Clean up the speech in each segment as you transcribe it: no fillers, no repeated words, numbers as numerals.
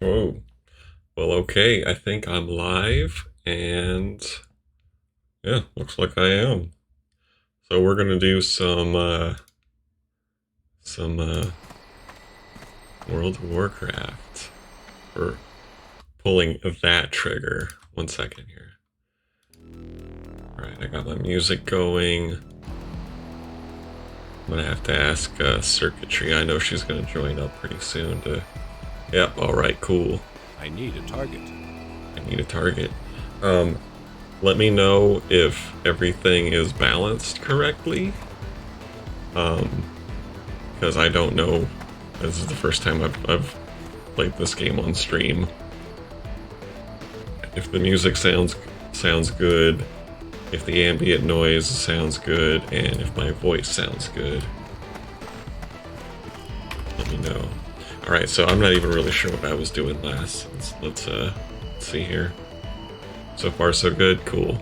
Oh, well, okay. I think I'm live, and yeah, looks like I am. So we're gonna do some World of Warcraft. We're pulling that trigger. One second here. All right, I got my music going. I'm gonna have to ask Circuitry. I know she's gonna join up pretty soon to. Yep. All right. Cool. I need a target. I need a target. Um, Let me know if everything is balanced correctly. Um, because I don't know. This is the first time I've played this game on stream. If the music sounds good, if the ambient noise sounds good, and if my voice sounds good, let me know. All right, so I'm not even really sure what I was doing last. Let's see here. So far, so good. Cool.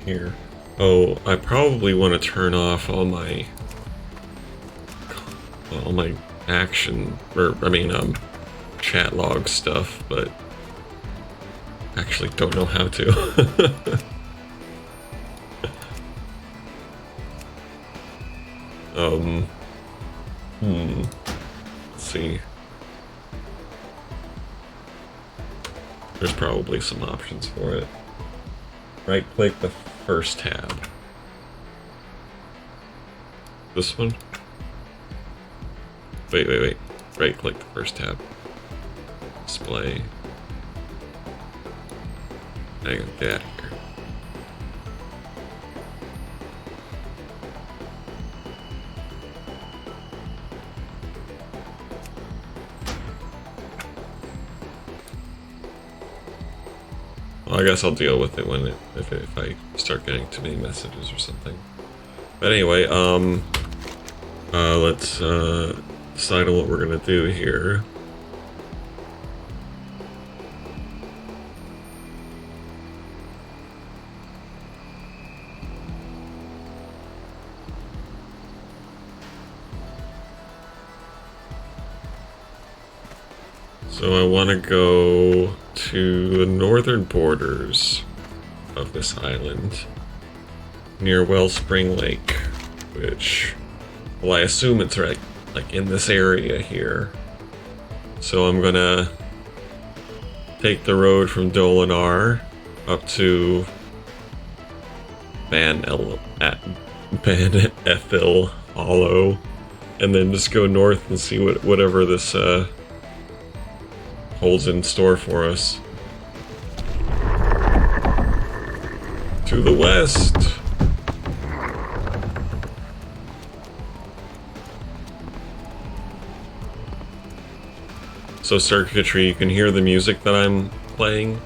Here. Oh, I probably want to turn off all my action, or I mean, chat log stuff, but actually don't know how to. um, let's see. There's probably some options for it. Right click the first tab. This one? Wait. Right click the first tab. Display. Hang on, get out of here. Well, I guess I'll deal with it when if I start getting too many messages or something. But anyway, let's decide on what we're gonna do here. So I want to go to the northern borders of this island, near Wellspring Lake, which, well, I assume it's right, like in this area here. So I'm gonna take the road from Dolinar up to Ban Ethel Hollow, and then just go north and see whatever this holds in store for us. To the west. So Circuitry, you can hear the music that I'm playing.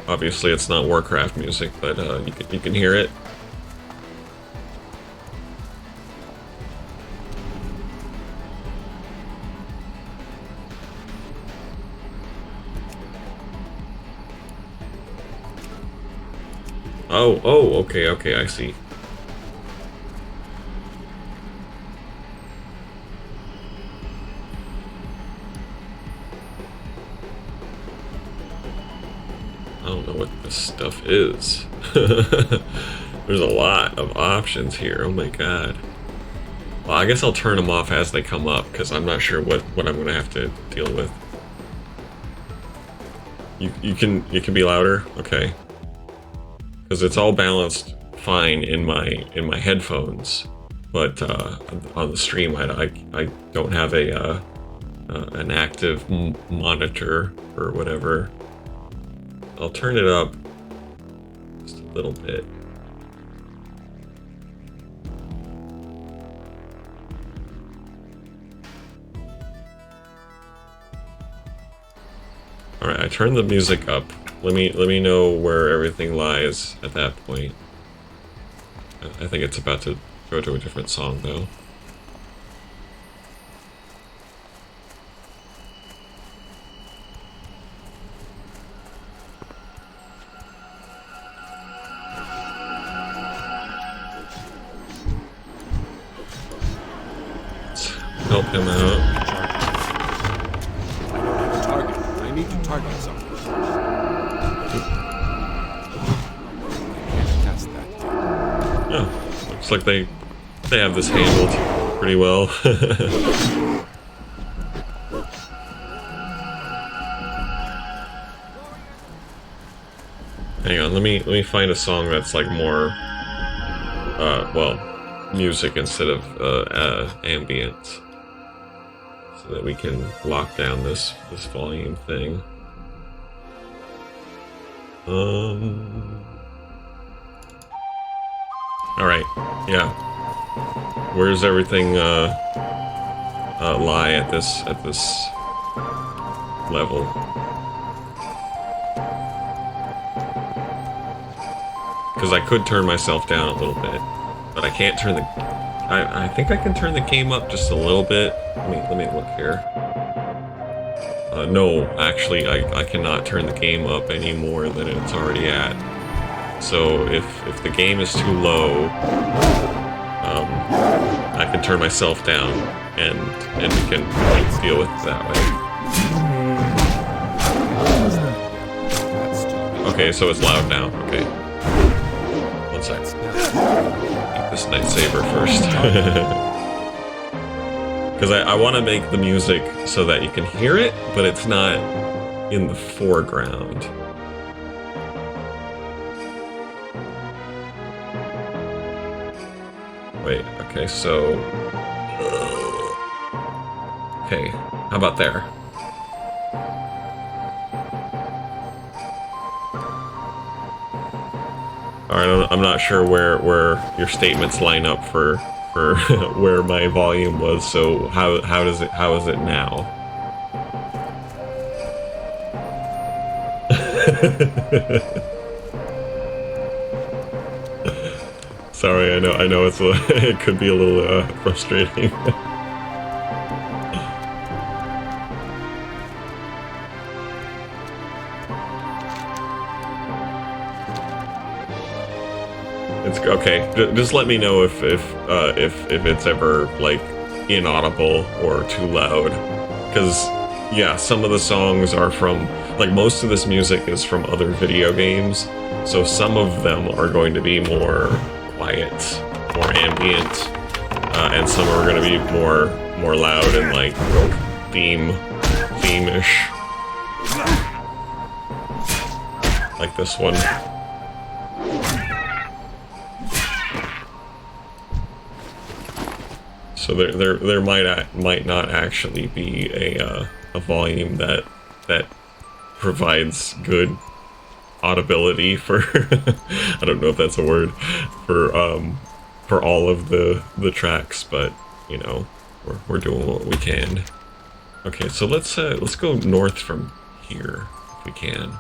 Obviously it's not Warcraft music, but you can hear it. Oh, okay, I see. I don't know what this stuff is. There's a lot of options here, oh my god. Well, I guess I'll turn them off as they come up, because I'm not sure what I'm gonna have to deal with. You can be louder? Okay. Because it's all balanced fine in my headphones, but on the stream I don't have an active monitor or whatever. I'll turn it up just a little bit. All right, I turned the music up. Let me know where everything lies at that point. I think it's about to go to a different song though. help him out. I need to target something. Test that. Oh, looks like they have this handled pretty well. Hang on, let me find a song that's like more, well, music instead of ambient, so that we can lock down this volume thing. All right, yeah. Where's everything lie at this level? Because I could turn myself down a little bit, but I can't turn the. I think I can turn the game up just a little bit. Let me look here. No, actually, I cannot turn the game up any more than it's already at. So if the game is too low, I can turn myself down, and we can deal with it that way. Okay, so it's loud now. Okay. One sec. Take this lightsaber first. Because I want to make the music so that you can hear it, but it's not in the foreground. Wait, okay, so... Okay, how about there? Alright, I'm not sure where your statements line up for where my volume was, so how is it now? Sorry, I know it's it could be a little frustrating. It's okay. Just let me know if it's ever like inaudible or too loud, because yeah, some of the songs are from, like, most of this music is from other video games, so some of them are going to be more quiet, more ambient, and some are going to be more loud and like theme-ish, like this one. So there might not actually be a volume that provides good audibility for I don't know if that's a word for all of the tracks, but you know, we're doing what we can. Okay, so let's go north from here if we can.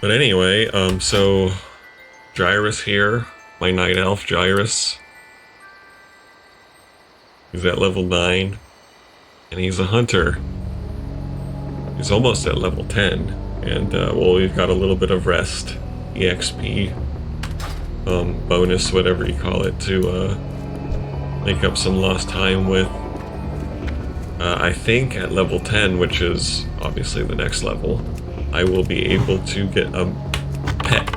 But anyway, so Gyrus here, my night elf Gyrus. He's at level 9, and he's a hunter. He's almost at level 10, and well, we've got a little bit of rest, EXP, bonus, whatever you call it, to make up some lost time with. I think at level 10, which is obviously the next level, I will be able to get a pet.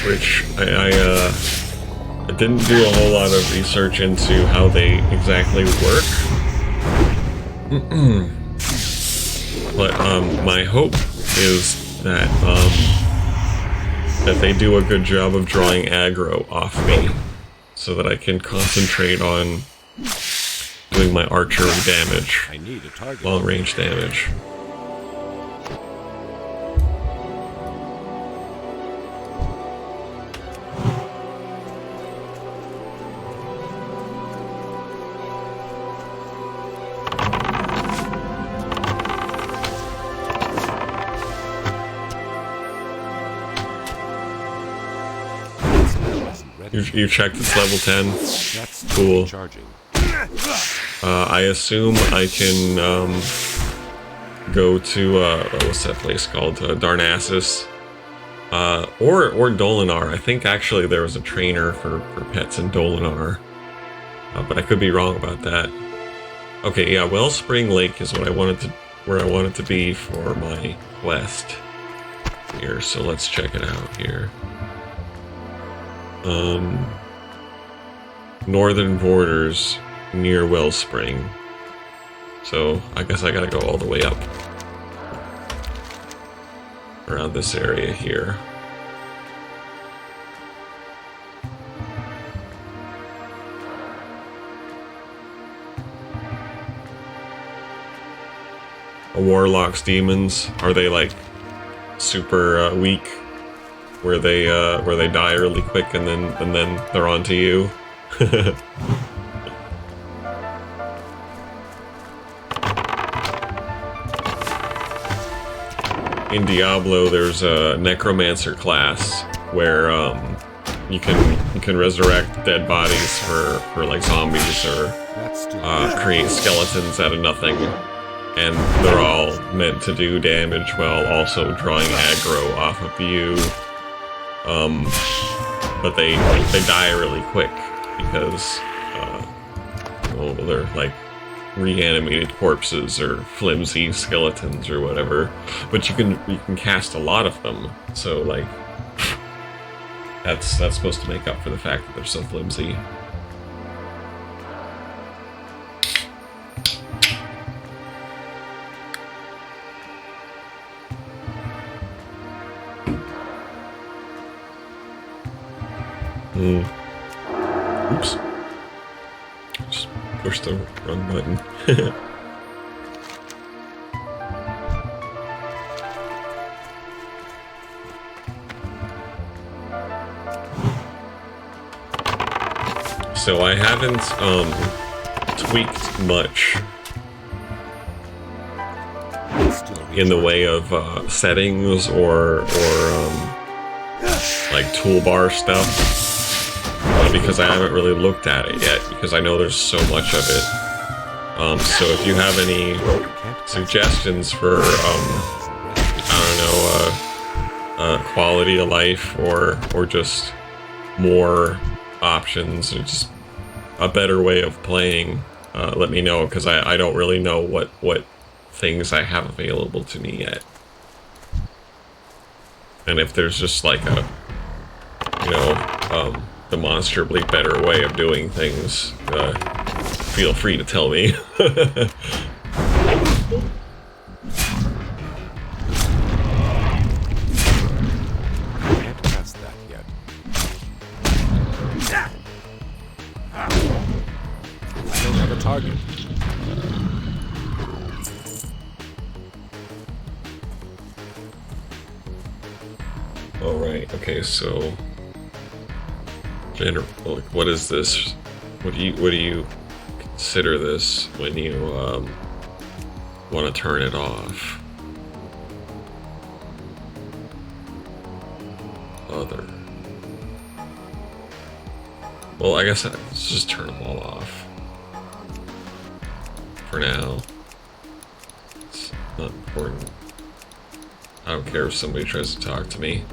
Which I didn't do a whole lot of research into how they exactly work. But my hope is that that they do a good job of drawing aggro off me, so that I can concentrate on doing my archery damage, long range damage. You checked it's level 10. That's Cool. charging. I assume I can go to what's that place called? Darnassus. Or Dolinar. I think actually there was a trainer for pets in Dolinar. But I could be wrong about that. Okay, yeah, Wellspring Lake is what where I wanted to be for my quest here, so let's check it out here. Northern Borders near Wellspring. So I guess I gotta go all the way up around this area here. A Warlock's demons, are they like super weak, where they die really quick and then they're on to you? In Diablo, there's a necromancer class where you can resurrect dead bodies for like zombies or create skeletons out of nothing, and they're all meant to do damage while also drawing aggro off of you. But they die really quick because well, they're like reanimated corpses or flimsy skeletons or whatever. But you can cast a lot of them, so like that's supposed to make up for the fact that they're so flimsy. Oops. Just push the wrong button. So I haven't tweaked much in the way of settings or like toolbar stuff. Because I haven't really looked at it yet, because I know there's so much of it. So if you have any suggestions for, I don't know, quality of life or just more options or just a better way of playing, let me know, because I don't really know what things I have available to me yet. And if there's just like a, you know, demonstrably better way of doing things, feel free to tell me. Can't pass that yet. I don't have a target. All right. Okay. So. Like, what is this? What do you consider this when you want to turn it off? Other. Well, I guess let's just turn them all off for now. It's not important. I don't care if somebody tries to talk to me.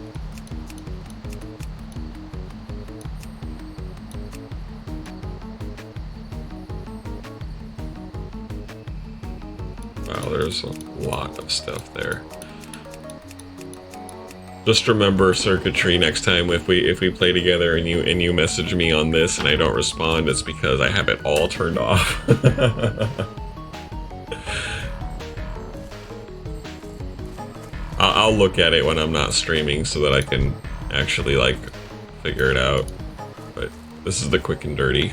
There's a lot of stuff there. Just remember, circuitry, next time if we play together and you message me on this and I don't respond, it's because I have it all turned off. I'll look at it when I'm not streaming so that I can actually like figure it out. But this is the quick and dirty.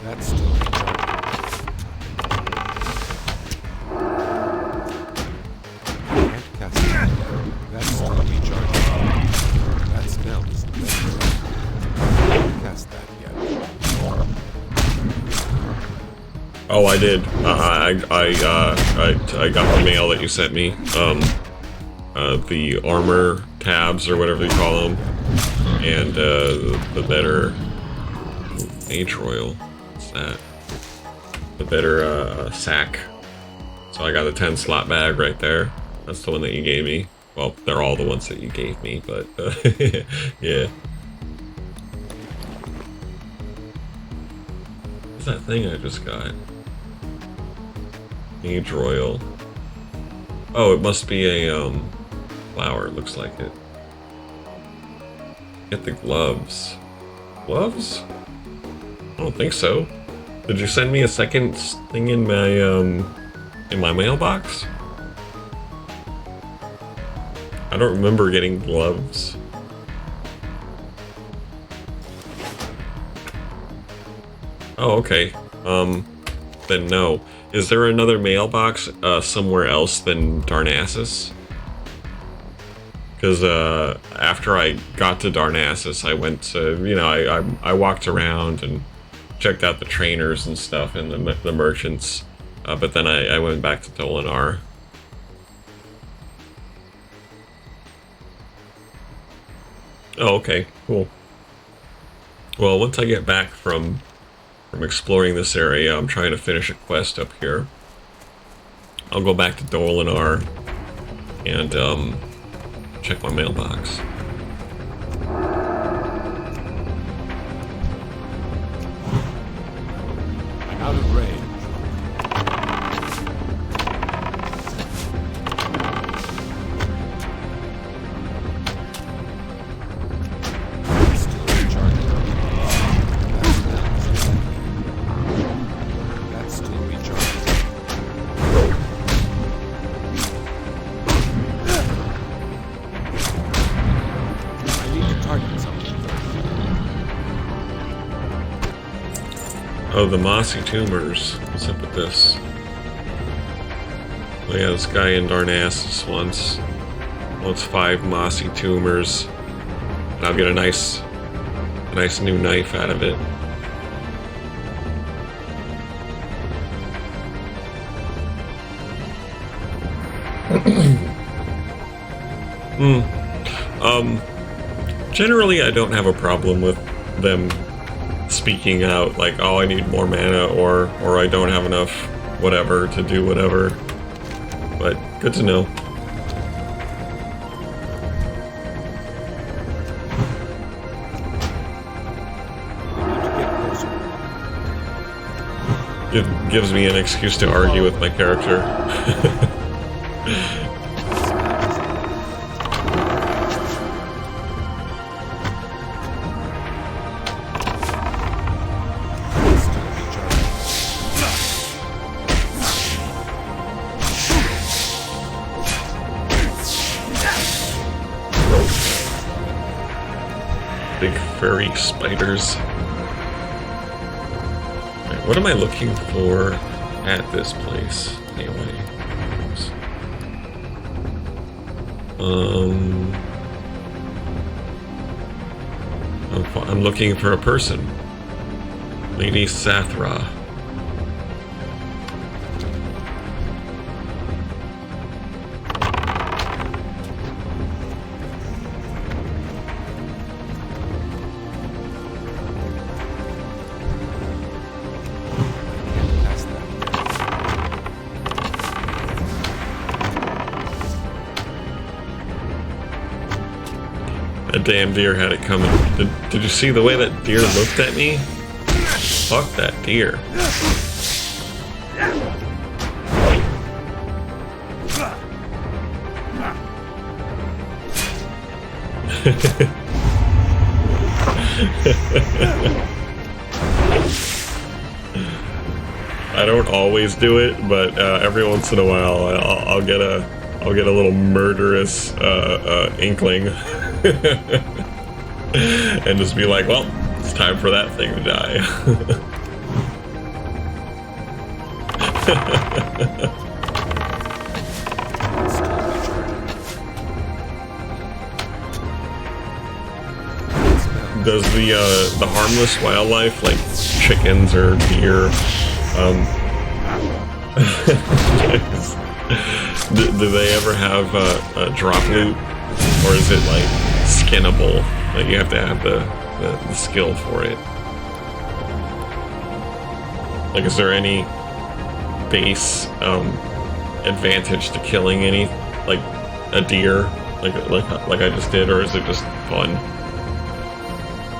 That's still recharging. Can't cast it. That's still recharging. That smells better. Can't cast that yet. Oh, I did. I got the mail that you sent me. The armor tabs or whatever you call them, and the better Mage Royal. What's that? The better sack. So I got a 10 slot bag right there. That's the one that you gave me. Well, they're all the ones that you gave me, but yeah. What's that thing I just got? Mage Royal. Oh, it must be a flower, it looks like it. Get the gloves. Gloves? I don't think so. Did you send me a second thing in my mailbox? I don't remember getting gloves. Oh, okay. Then no. Is there another mailbox somewhere else than Darnassus? Because after I got to Darnassus, I went to, you know, I walked around and checked out the trainers and stuff and the merchants, but then I went back to Dolinar. Oh, okay, cool. Well, once I get back from exploring this area, I'm trying to finish a quest up here. I'll go back to Dolinar and check my mailbox. I'm out of range. Still recharging. That's still recharging. I need to target something first. Oh, the mossy tumors. What's up with this? Oh yeah, this guy in Darnassus wants 5 mossy tumors. And I'll get a nice new knife out of it. Generally I don't have a problem with them speaking out like, oh, I need more mana, or I don't have enough whatever to do whatever. But good to know. It gives me an excuse to argue with my character. Big furry spiders. Right, what am I looking for at this place? Anyway. I'm looking for a person. Lady Sathra. That damn deer had it coming. Did you see the way that deer looked at me? Fuck that deer. I don't always do it, but every once in a while I'll get a little murderous inkling. And just be like, well, it's time for that thing to die. Does the harmless wildlife like chickens or deer Do they ever have a drop loot, or is it like skinnable? Like you have to have the skill for it. Like, is there any base advantage to killing any, like a deer, like I just did, or is it just fun?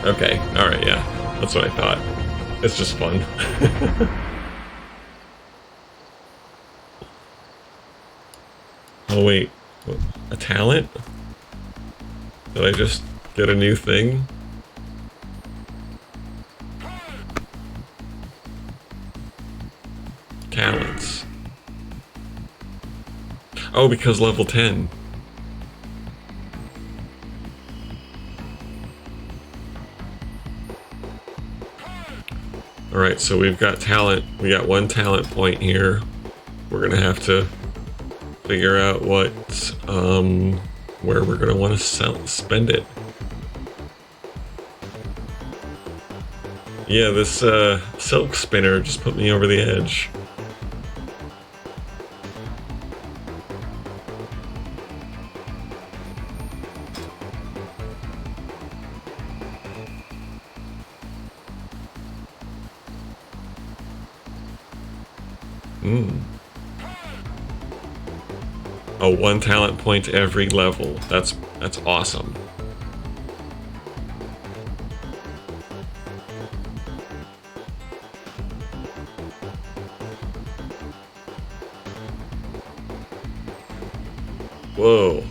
Okay, all right, yeah, that's what I thought. It's just fun. Oh wait, a talent? Did I just get a new thing? Talents. Oh, because level 10. Alright, so we've got talent. We got one talent point here. We're gonna have to figure out what, where we're gonna want to spend it. Yeah, this silk spinner just put me over the edge. Oh, one talent point every level. That's awesome. Whoa.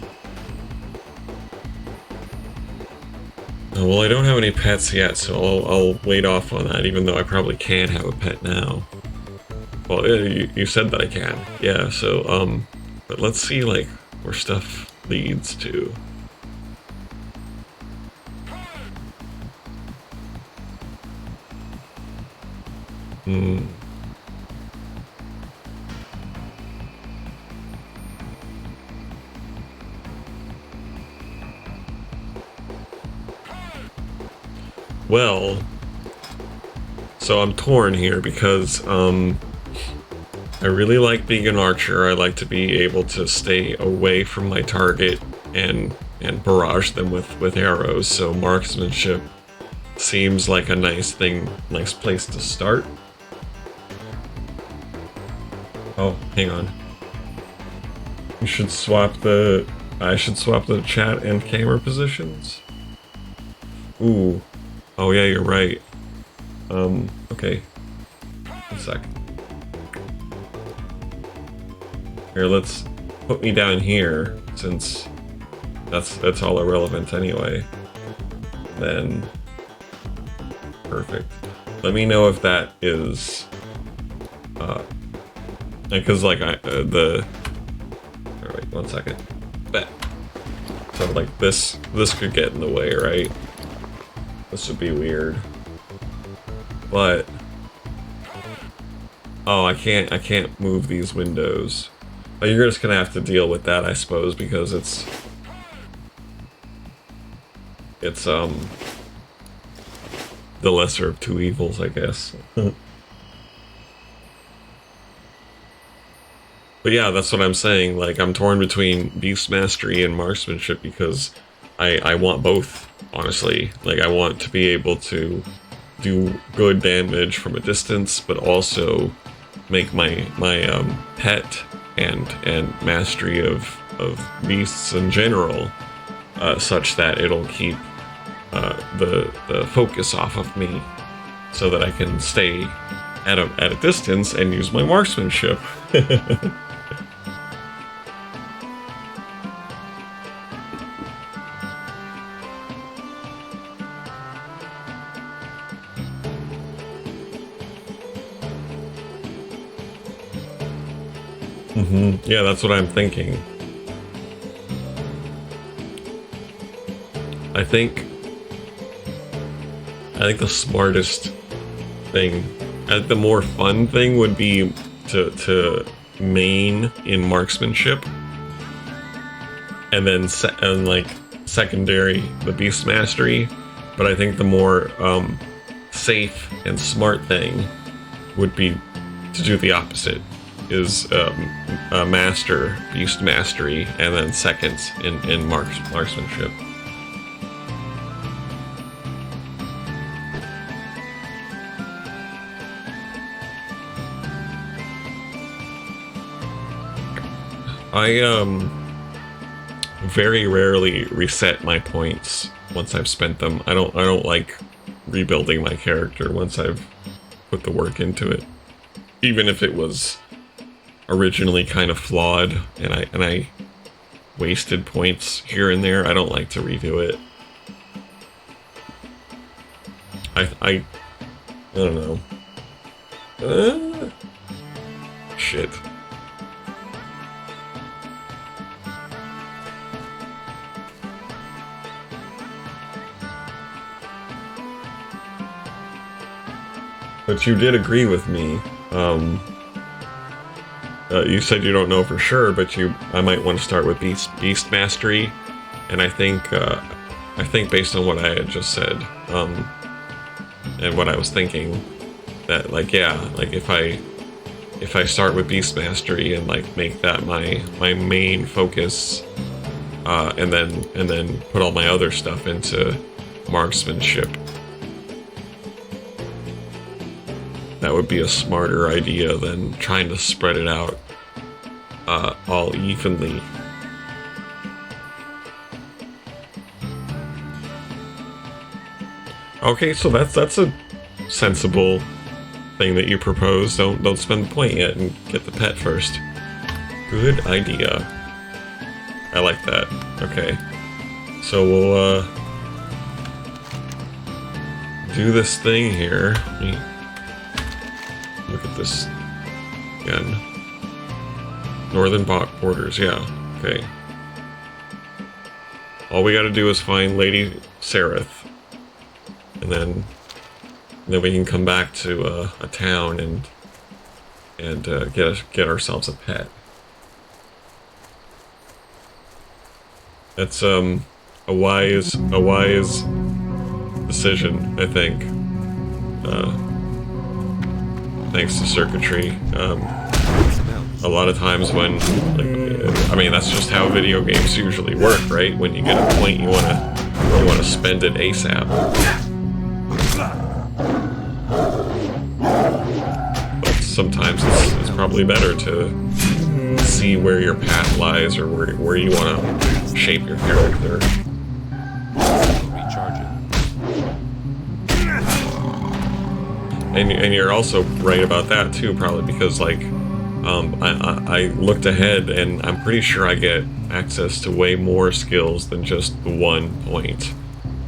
Oh, well, I don't have any pets yet, so I'll wait off on that, even though I probably can have a pet now. Well, you said that I can. Yeah, so, but let's see, like, where stuff leads to. Well, so I'm torn here because, I really like being an archer. I like to be able to stay away from my target and barrage them with arrows. So marksmanship seems like a nice place to start. Oh, hang on. I should swap the chat and camera positions. Ooh. Oh yeah, you're right. Okay. One sec. Here, let's put me down here, since that's all irrelevant anyway. Then, perfect. Let me know if that is, because like alright, one second. Bet. So like this could get in the way, right? This would be weird. But, oh, I can't move these windows. Oh, you're just gonna have to deal with that, I suppose, because it's the lesser of two evils, I guess. But yeah, that's what I'm saying. Like, I'm torn between beast mastery and marksmanship because I want both, honestly. Like, I want to be able to do good damage from a distance, but also make my pet and mastery of beasts in general such that it'll keep the focus off of me, so that I can stay at a distance and use my marksmanship. Yeah, that's what I'm thinking. I think the smartest thing, the more fun thing would be to main in marksmanship, and then like secondary the beast mastery. But I think the more safe and smart thing would be to do the opposite. master, beast mastery, and then second in marksmanship. I very rarely reset my points once I've spent them. I don't like rebuilding my character once I've put the work into it. Even if it was originally kind of flawed and I wasted points here and there, I don't like to redo it. I don't know. Shit. But you did agree with me. You said you don't know for sure, but I might want to start with Beast Mastery, and I think based on what I had just said, and what I was thinking, that like if I start with Beast Mastery and like make that my main focus, and then put all my other stuff into marksmanship. That would be a smarter idea than trying to spread it out all evenly. Okay, so that's a sensible thing that you propose. Don't spend the point yet and get the pet first. Good idea. I like that. Okay, so we'll do this thing here. Look at this again. Northern borders, yeah. Okay. All we gotta do is find Lady Sereth, and then we can come back to a town and get ourselves a pet. That's a wise decision, I think. Thanks to circuitry. A lot of times when, like, I mean, that's just how video games usually work, right? When you get a point, you wanna spend it ASAP. But sometimes it's probably better to see where your path lies, or where you wanna shape your character. And you're also right about that too, probably, because like I looked ahead and I'm pretty sure I get access to way more skills than just the 1 point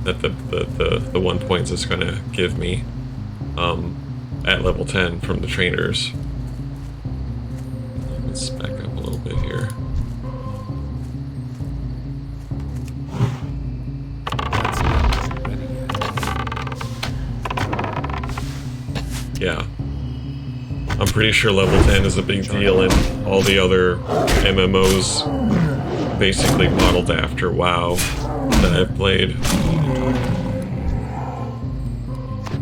that the 1 point is gonna give me at level 10 from the trainers. Let's back up a little bit here. Yeah. I'm pretty sure level 10 is a big deal, and all the other MMOs basically modeled after WoW that I've played.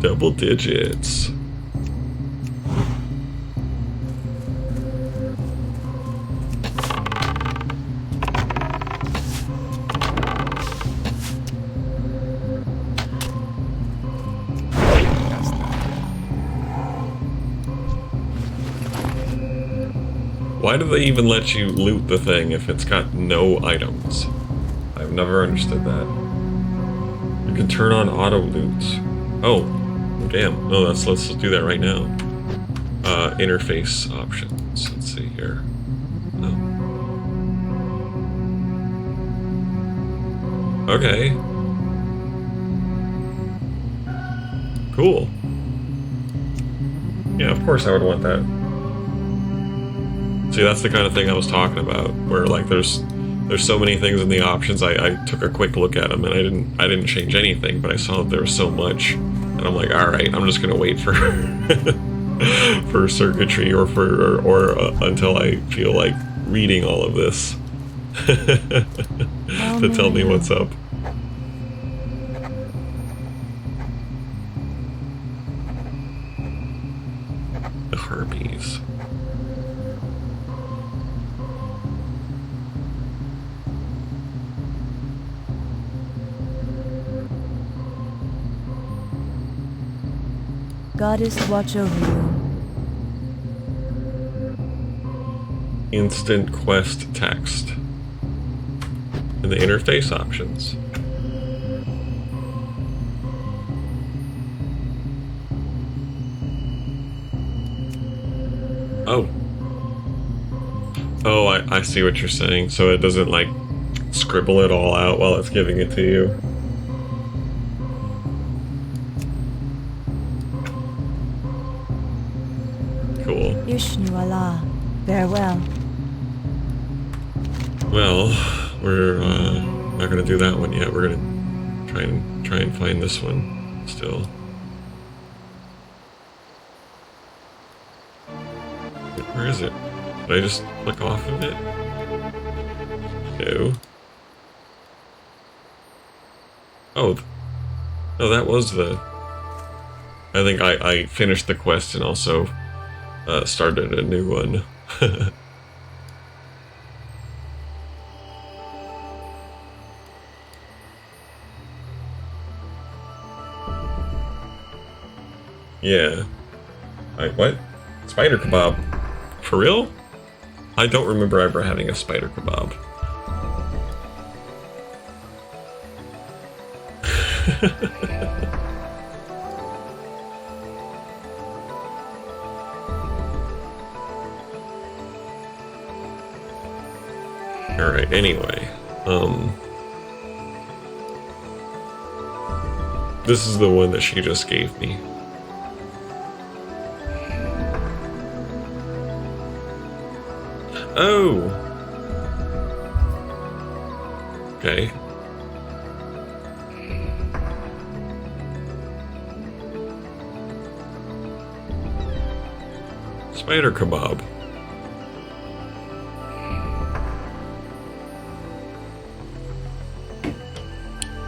Double digits. Why do they even let you loot the thing if it's got no items? I've never understood that. You can turn on auto loot. Oh, damn. No, let's do that right now. Interface options. Let's see here. No. Okay. Cool. Yeah, of course I would want that. See, that's the kind of thing I was talking about, where like there's so many things in the options. I took a quick look at them and I didn't change anything, but I saw that there was so much, and I'm like, all right, I'm just gonna wait for for circuitry or until I feel like reading all of this to tell me what's up. The harpies. Goddess watch over you. Instant quest text. In the interface options. Oh. Oh, I see what you're saying. So it doesn't, like, scribble it all out while it's giving it to you. Cool. Ishnu Allah. Farewell. Well, we're not gonna do that one yet. We're gonna try and find this one still. Where is it? Did I just click off of it? No. Oh, no, that was the... I think I finished the quest and also started a new one. Yeah. What? Spider kebab? For real? I don't remember ever having a spider kebab. Alright, anyway. This is the one that she just gave me. Oh! Okay. Spider kebab.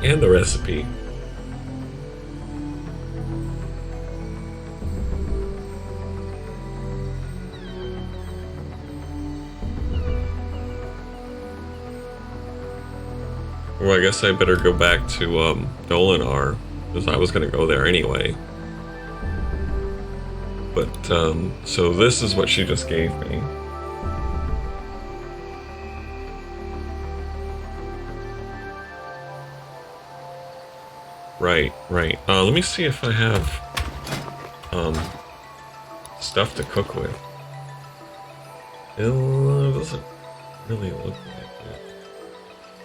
And the recipe. Well, I guess I better go back to Dolinar, because I was gonna go there anyway. But so this is what she just gave me. Right. Let me see if I have stuff to cook with. It doesn't really look like it.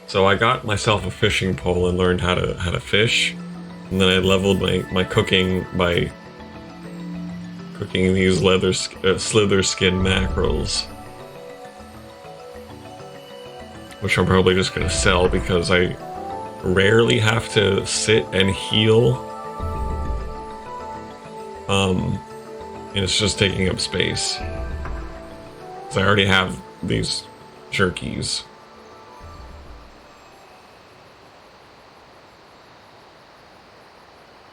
So I got myself a fishing pole and learned how to fish, and then I leveled my cooking by cooking these slither skin mackerels, which I'm probably just gonna sell because I rarely have to sit and heal. And it's just taking up space. So I already have these jerkies.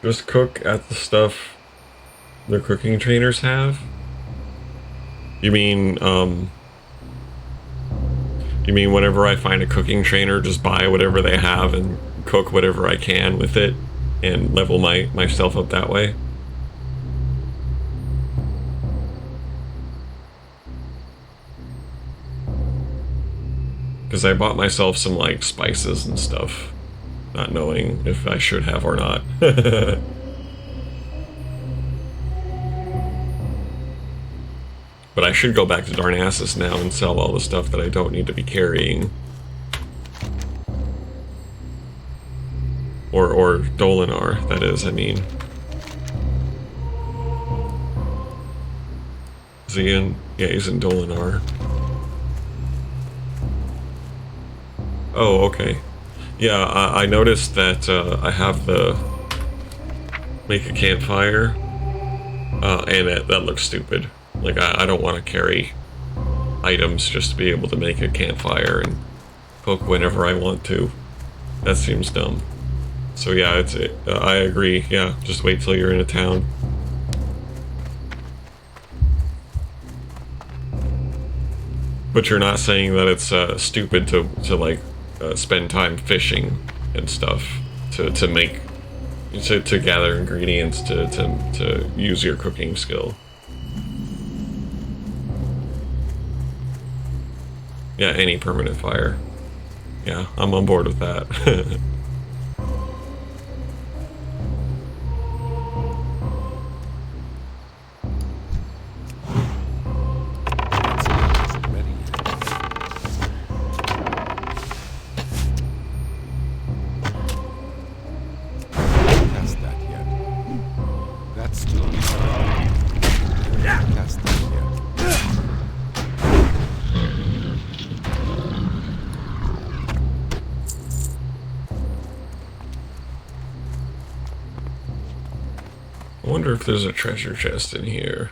Just cook at the stuff the cooking trainers have? You mean whenever I find a cooking trainer, just buy whatever they have and cook whatever I can with it and level myself up that way? Because I bought myself some, like, spices and stuff, not knowing if I should have or not. But I should go back to Darnassus now and sell all the stuff that I don't need to be carrying. Or Dolinar, that is, I mean. Is he in? Yeah, he's in Dolinar. Oh, okay. Yeah, I noticed that I have the make a campfire, and that looks stupid. Like, I don't want to carry items just to be able to make a campfire and cook whenever I want to. That seems dumb. So yeah, I agree. Yeah, just wait till you're in a town. But you're not saying that it's stupid to like spend time fishing and stuff to make to gather ingredients to use your cooking skill. Yeah, any permanent fire. Yeah, I'm on board with that. Isn't ready yet. Cast that yet. That's still be done. Cast that yet. I wonder if there's a treasure chest in here.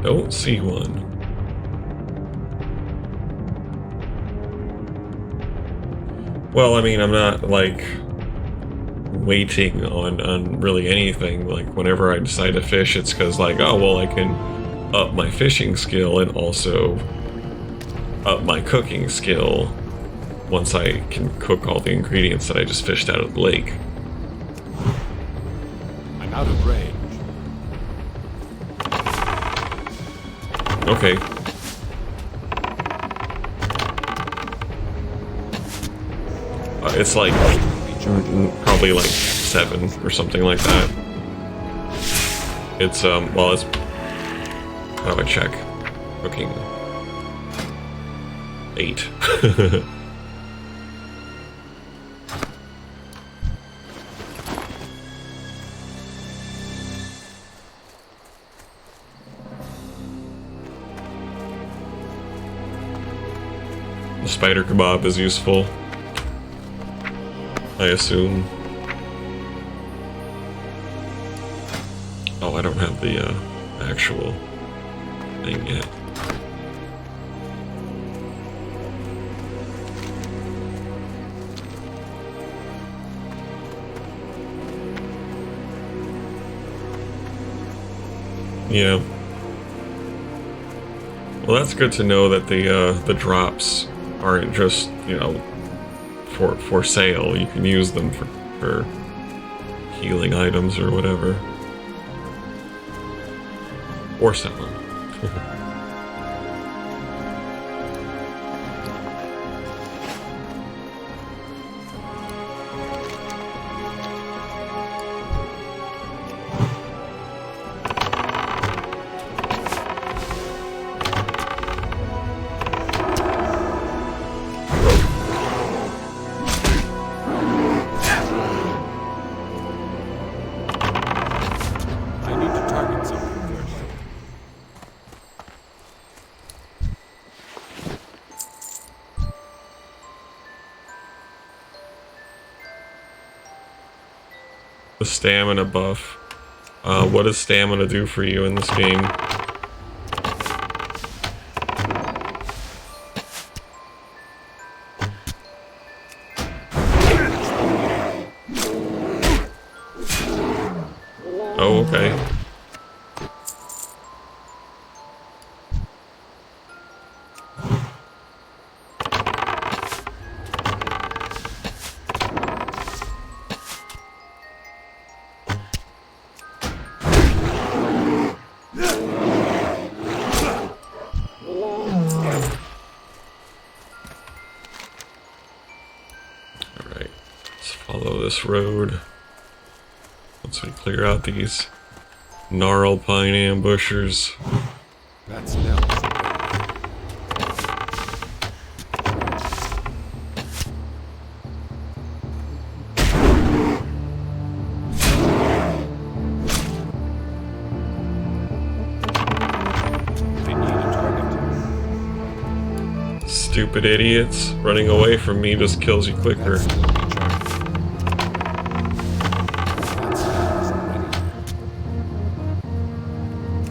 Don't see one. Well, I mean, I'm not, like, waiting on really anything. Like, whenever I decide to fish, it's because, like, oh, well, I can up my fishing skill and also up my cooking skill once I can cook all the ingredients that I just fished out of the lake. I'm out of range. Okay. It's like probably like 7 or something like that. It's well, it's how do I check? Cooking 8. The spider kebab is useful, I assume. Oh, I don't have the actual thing yet. Yeah. Well, that's good to know that the drops aren't just, you know, for sale. You can use them for healing items or whatever. Or sell them. I need to target something first. The stamina buff. What does stamina do for you in this game? Oh, okay. Alright, let's follow this road. Once we clear out these gnarl pine ambushers. That smells. I need a target. Stupid idiots. Running away from me just kills you quicker. That's still be charged. That smells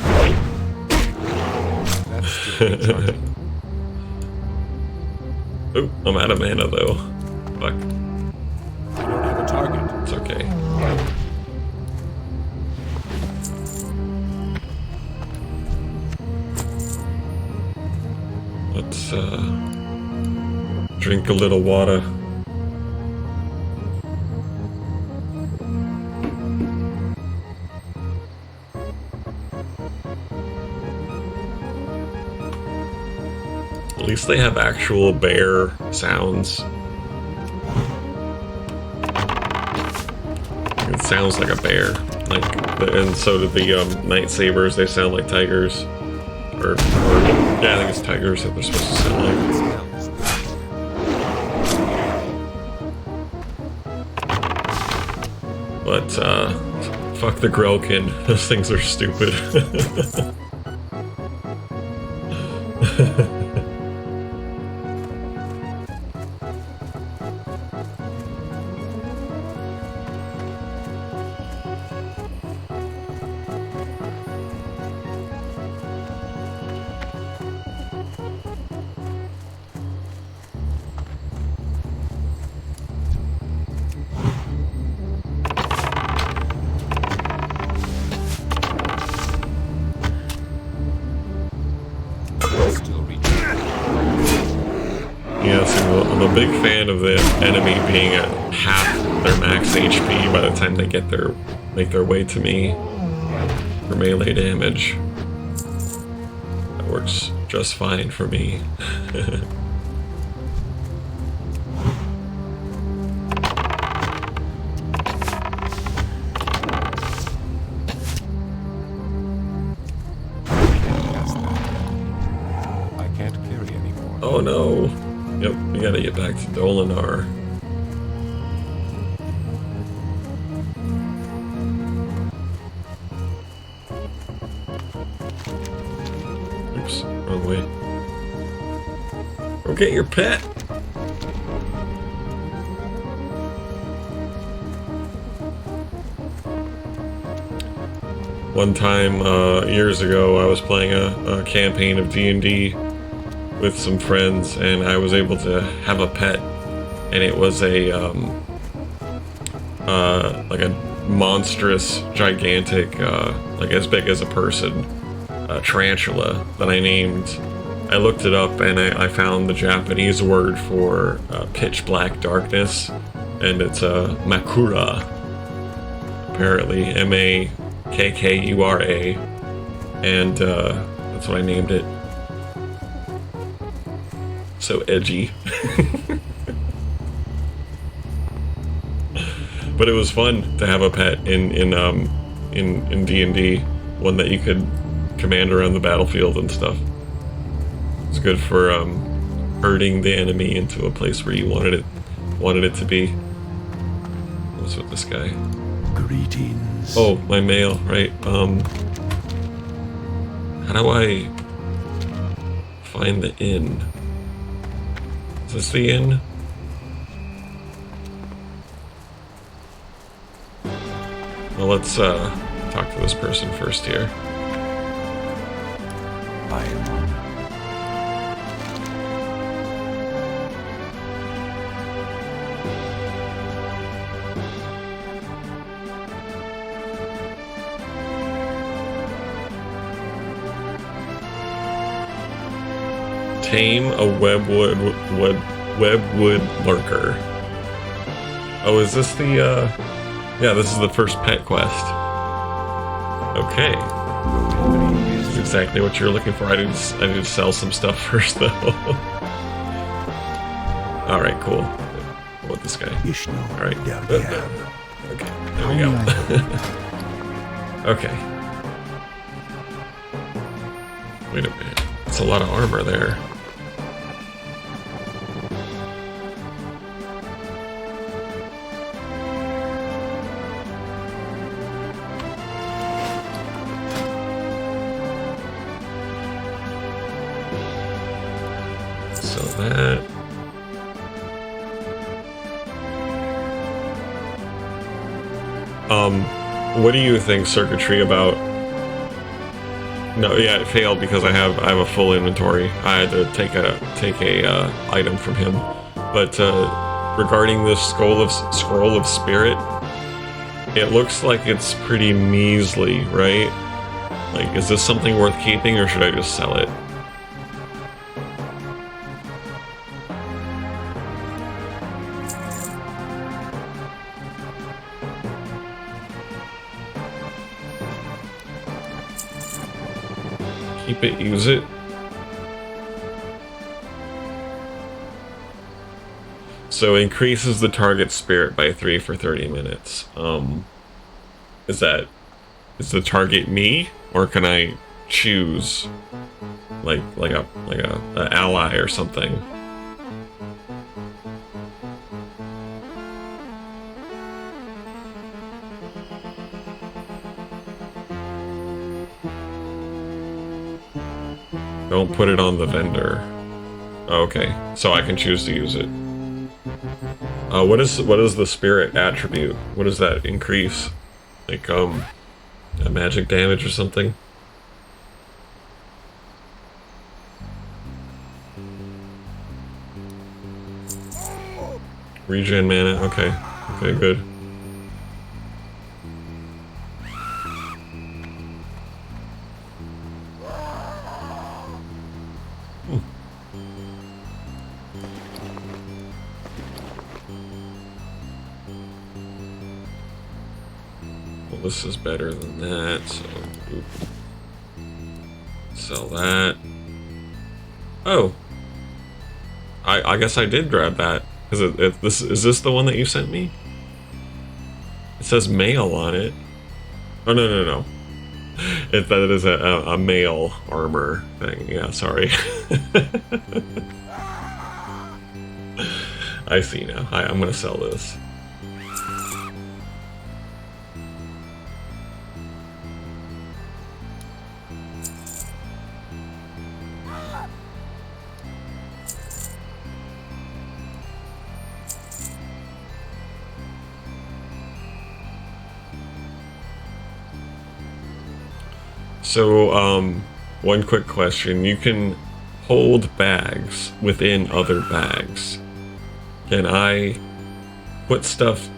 ready. That's still be charged. Oh, I'm out of mana though. Fuck. I don't have a target. It's okay. Let's drink a little water. At least they have actual bear sounds. It sounds like a bear. Like, and so do the night sabers. They sound like tigers. Or yeah, I think it's tigers that they're supposed to sound like. But fuck the Grelkin. Those things are stupid. I'm a big fan of the enemy being at half their max HP by the time they make their way to me for melee damage. That works just fine for me. I can't carry anymore. Oh no. Yep, we gotta get back to Dolinar. Oops, wrong way. Go get your pet! One time, years ago, I was playing a campaign of D&D with some friends, and I was able to have a pet, and it was a like a monstrous, gigantic, like as big as a person, tarantula that I named. I looked it up, and I found the Japanese word for pitch black darkness, and it's Makura. Apparently, M-A-K-K-U-R-A, and that's what I named it. So edgy. But it was fun to have a pet in D&D, one that you could command around the battlefield and stuff. It's good for herding the enemy into a place where you wanted it to be. What's with this guy? Greetings. Oh, my mail, right? How do I find the inn? Is this the inn? Well, let's talk to this person first here. I am on. Tame a webwood lurker. Oh, is this the yeah, this is the first pet quest. Okay. This is exactly what you're looking for. I need to sell some stuff first though. Alright, cool. What this guy? Alright. Okay, there we go. Okay. Wait a minute. That's a lot of armor there. So that... what do you think, Circuitry, about... No, yeah, it failed because I have a full inventory. I had to take a item from him. But regarding this scroll of spirit, it looks like it's pretty measly, right? Like, is this something worth keeping, or should I just sell it? Keep it, use it. So increases the target spirit by 3 for 30 minutes. Is the target me, or can I choose like a ally or something? Don't put it on the vendor. Okay, so I can choose to use it. What is the spirit attribute? What does that increase? Like a magic damage or something? Regen mana. Okay. Okay, good. Well, this is better than that, so oop. Sell that. Oh, I guess I did grab that. Is this the one that you sent me? It says male on it. Oh no. That is a male armor thing. Yeah, sorry. I see now. I'm gonna sell this. So, one quick question. You can hold bags within other bags. Can I put stuff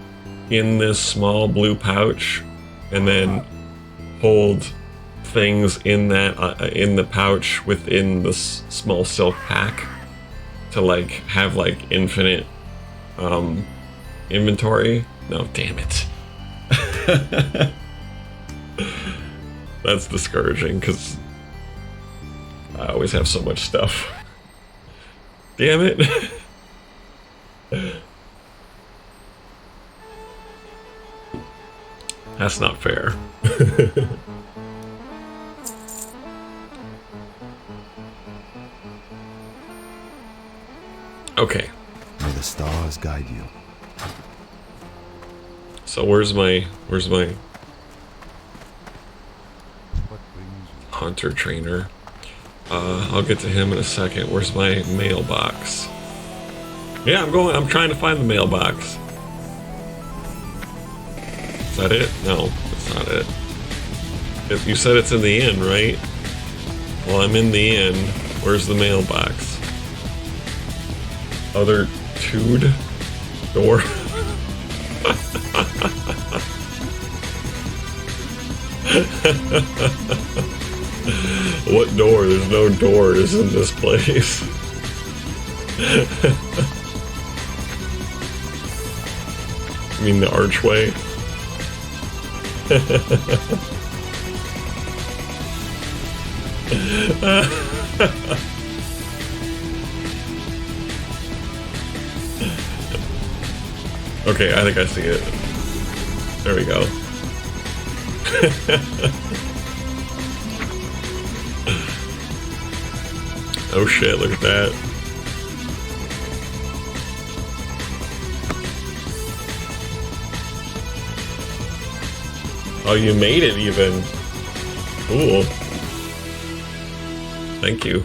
in this small blue pouch and then hold things in that in the pouch within this small silk pack to like have like infinite inventory? No, damn it. That's discouraging because I always have so much stuff. Damn it. That's not fair. Okay. May the stars guide you. So where's my What brings you? hunter trainer? I'll get to him in a second. Where's my mailbox? Yeah, I'm trying to find the mailbox. Is that it? No, that's not it. You said it's in the inn, right? Well, I'm in the inn. Where's the mailbox? Other dude? Door? What door? There's no doors in this place. You mean the archway? Okay, I think I see it. There we go. Oh shit, look at that. Oh, you made it even. Cool. Thank you.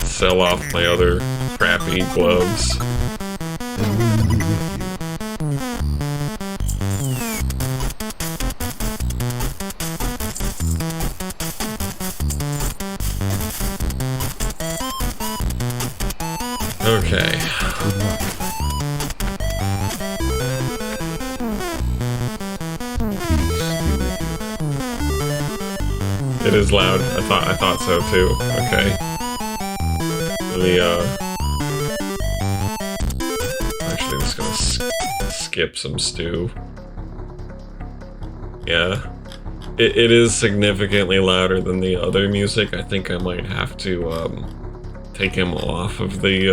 Sell off my other crappy gloves. Okay. It is loud. I thought so too. Okay. Let me actually, I'm just gonna skip some stew. Yeah. It is significantly louder than the other music. I think I might have to take him off of the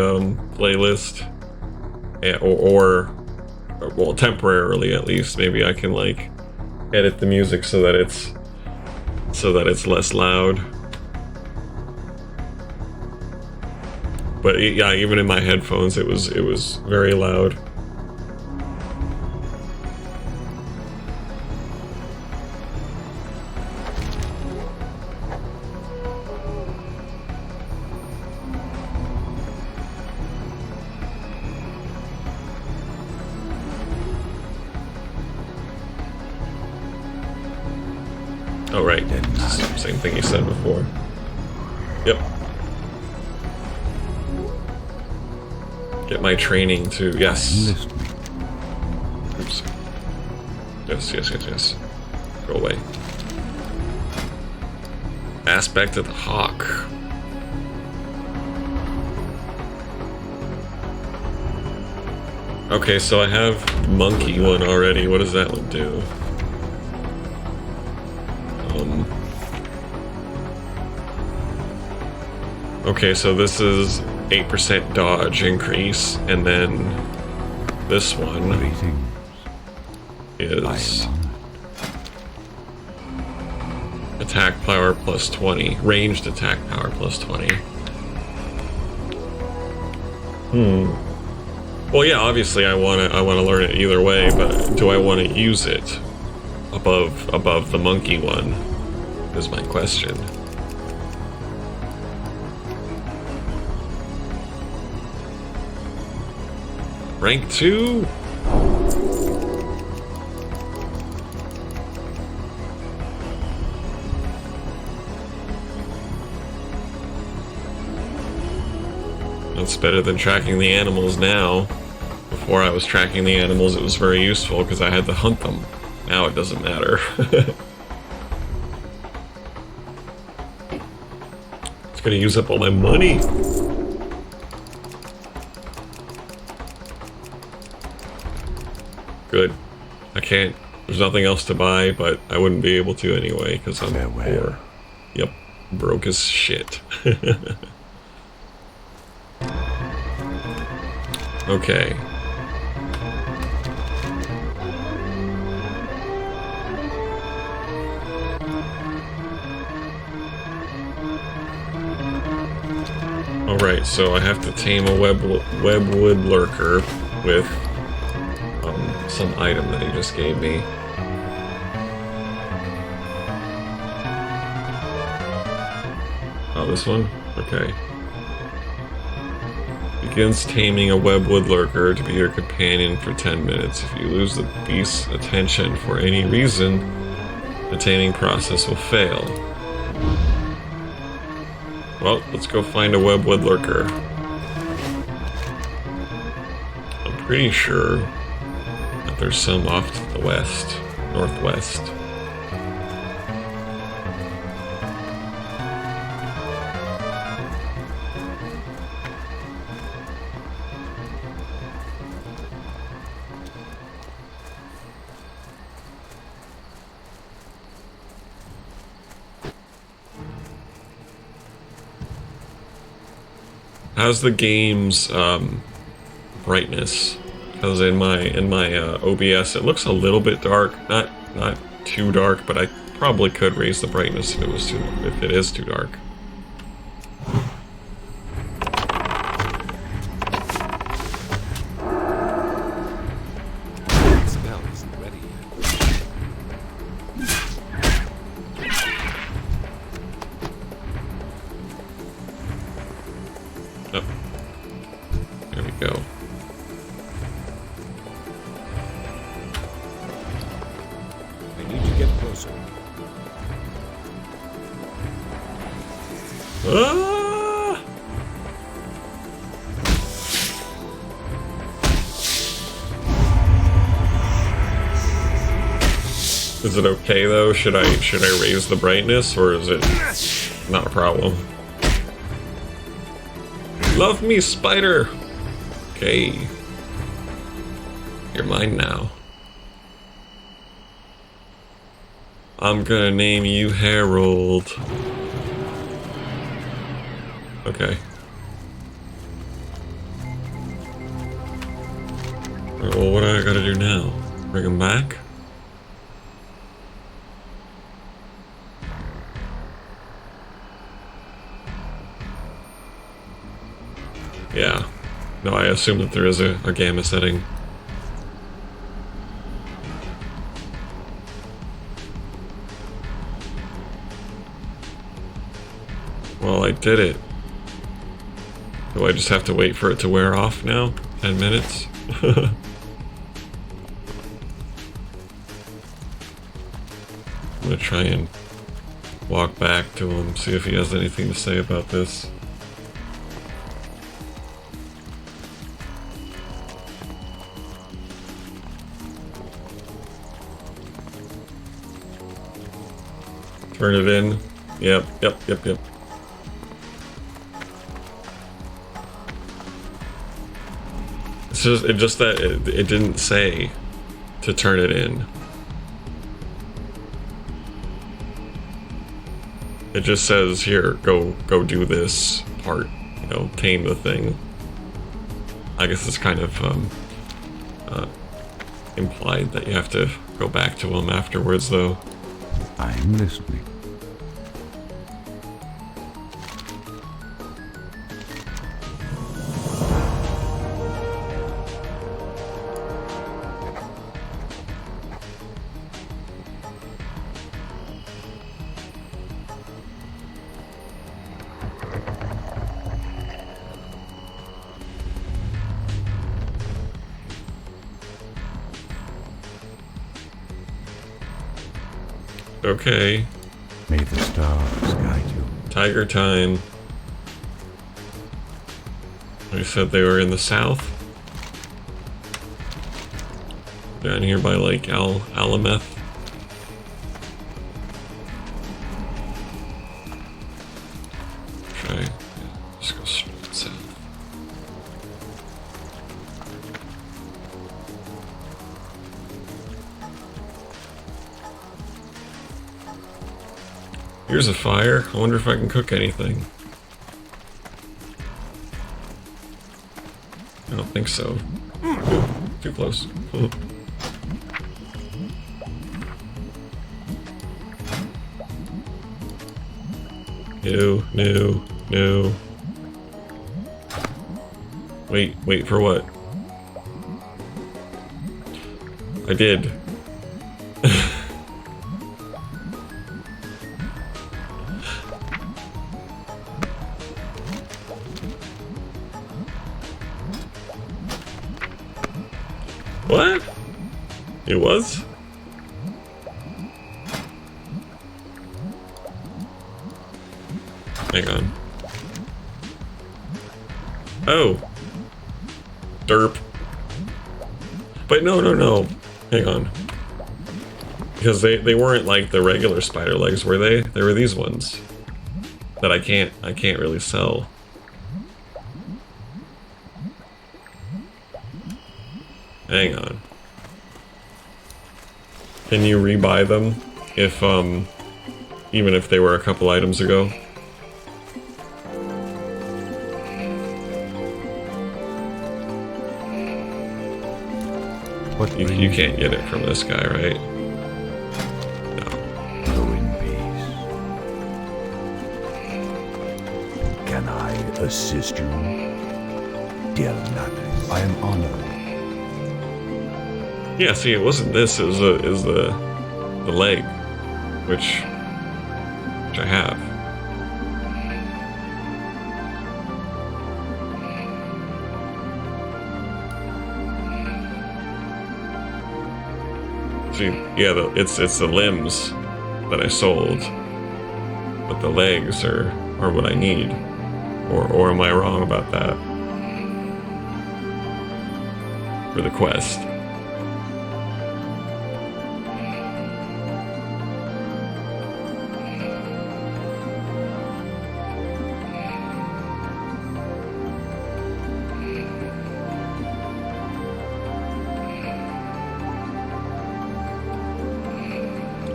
playlist. Yeah, or well, temporarily at least. Maybe I can like edit the music so that it's less loud. But yeah, even in my headphones, it was very loud. Oh right, same thing you said before. Yep. Get my training to, yes. Oops. Yes. Go away. Aspect of the hawk. Okay, so I have monkey one already. What does that one do? Okay, so this is 8% dodge increase, and then this one is attack power plus 20, ranged attack power plus 20. Well, yeah, obviously I wanna learn it either way, but do I want to use it above the monkey one? Is my question. Rank 2? That's better than tracking the animals now. Before I was tracking the animals, it was very useful because I had to hunt them. Now it doesn't matter. It's gonna use up all my money. Good. I can't. There's nothing else to buy, but I wouldn't be able to anyway because I'm poor. Yep. Broke as shit. Okay. Alright, so I have to tame a webwood lurker with some item that he just gave me. Oh, this one? Okay. Begins taming a webwood lurker to be your companion for 10 minutes. If you lose the beast's attention for any reason, the taming process will fail. Well, let's go find a webwood lurker. I'm pretty sure that there's some off to the west, northwest. How's the game's brightness? Because in my OBS it looks a little bit dark, not too dark, but I probably could raise the brightness if it is too dark. Is it okay though? Should I raise the brightness, or is it not a problem? Love me, spider! Okay. You're mine now. I'm gonna name you Harold. Okay. Well, what do I gotta do now? Bring him back? Yeah. No, I assume that there is a gamma setting. Well, I did it. Do I just have to wait for it to wear off now? 10 minutes? I'm gonna try and walk back to him, see if he has anything to say about this. Turn it in. Yep. It's just that it didn't say to turn it in. It just says, here, go do this part, you know, tame the thing. I guess it's kind of implied that you have to go back to him afterwards, though. I'm listening. Okay. May the stars guide you. Tiger time. They said they were in the south. Down here by Lake Alameth. Try. Yeah, just go straight south. Here's a fire. I wonder if I can cook anything. I don't think so. Ooh, too close. No. Wait for what? I did. What? It was? Hang on. Oh. Derp. But no. Hang on. Because they weren't like the regular spider legs, were they? They were these ones. That I can't really sell. Hang on. Can you rebuy them if even if they were a couple items ago? What You can't get it from this guy, right? No. Go in peace. Can I assist you? Dear Nerdles, I am honored. Yeah, see, it wasn't this. It was the leg, which I have. See, yeah, it's the limbs that I sold, but the legs are what I need, or am I wrong about that? For the quest.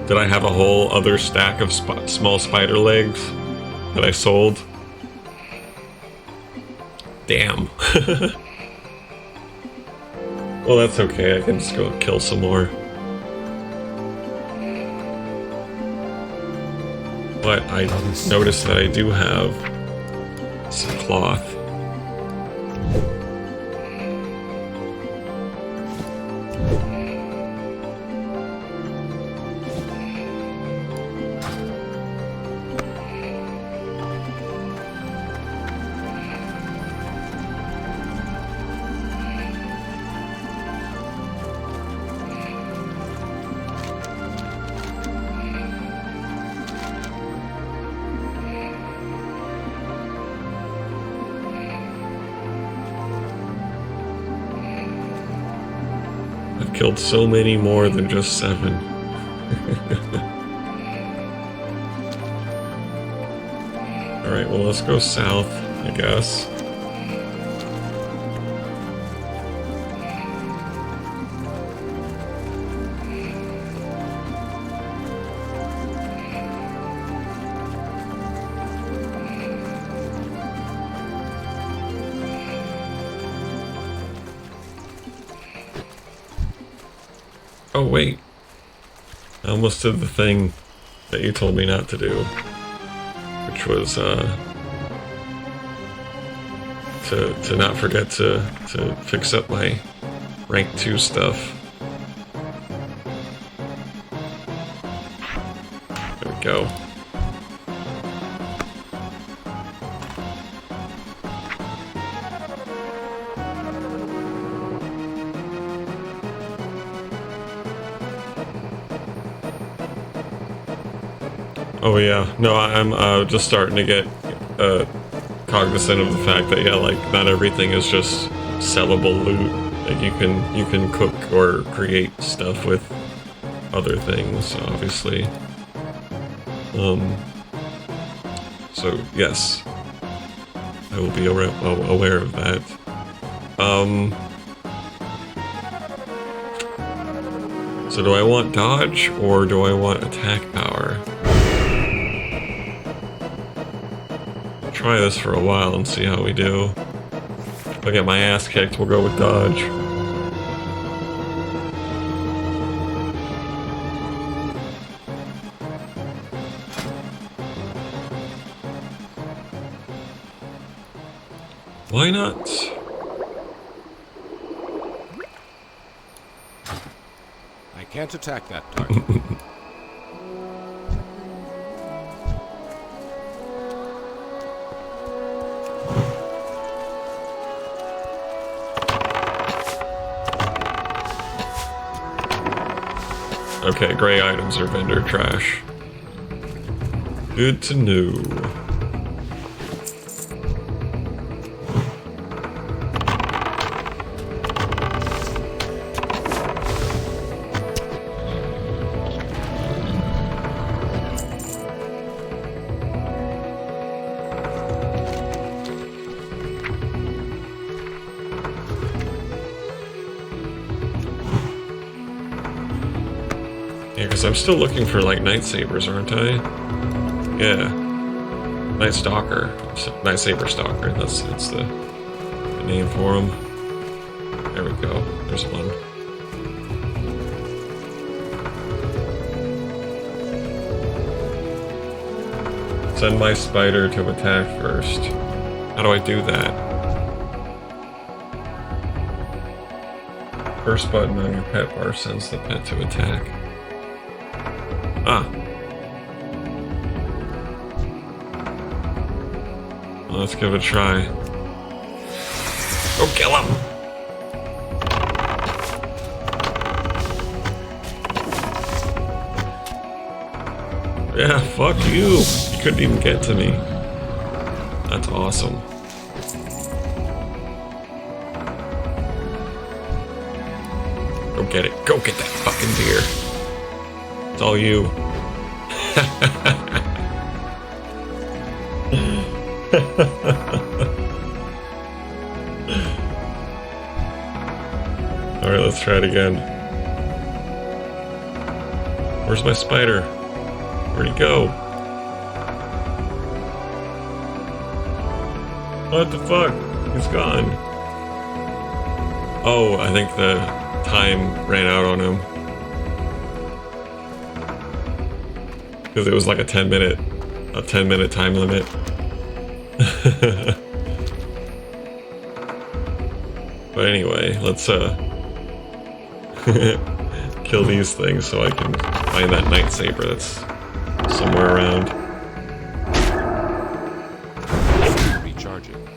Did I have a whole other stack of small spider legs that I sold? Damn. Well, that's okay. I can just go kill some more. But I noticed that I do have some cloth. Killed so many more than just 7. Alright, well, let's go south, I guess. Oh, wait. I almost did the thing that you told me not to do. Which was, to not forget to fix up my rank 2 stuff. There we go. Oh yeah, no, I'm just starting to get cognizant of the fact that, yeah, like, not everything is just sellable loot. Like, you can cook or create stuff with other things, obviously. So yes, I will be aware of that. So do I want dodge or do I want attack power? Try this for a while and see how we do. If I get my ass kicked, we'll go with dodge. Why not? I can't attack that target. Okay, gray items are vendor trash. Good to know. Yeah, because I'm still looking for, like, Night Sabers, aren't I? Yeah. Night Stalker. Night Saber Stalker. It's the name for him. There we go. There's one. Send my spider to attack first. How do I do that? First button on your pet bar sends the pet to attack. Ah. Well, let's give it a try. Go kill him! Yeah, fuck you! You couldn't even get to me. That's awesome. Go get it. Go get that fucking deer. It's all you. Alright, let's try it again. Where's my spider? Where'd he go? What the fuck? He's gone. Oh, I think the time ran out on him. Because it was like a 10-minute time limit. But anyway, let's kill these things so I can find that lightsaber that's somewhere around. Recharging.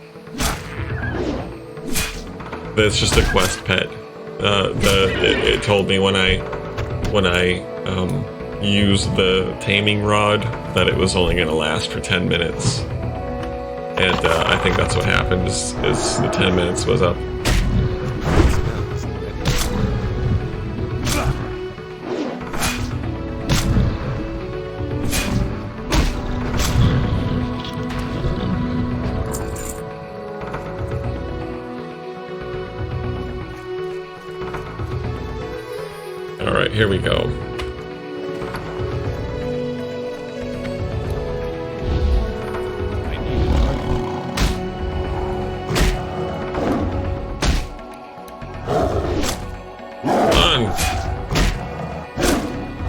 It's just a quest pet. It told me when I used the taming rod that it was only gonna last for 10 minutes, and I think that's what happened. Is the 10 minutes was up. All right, here we go.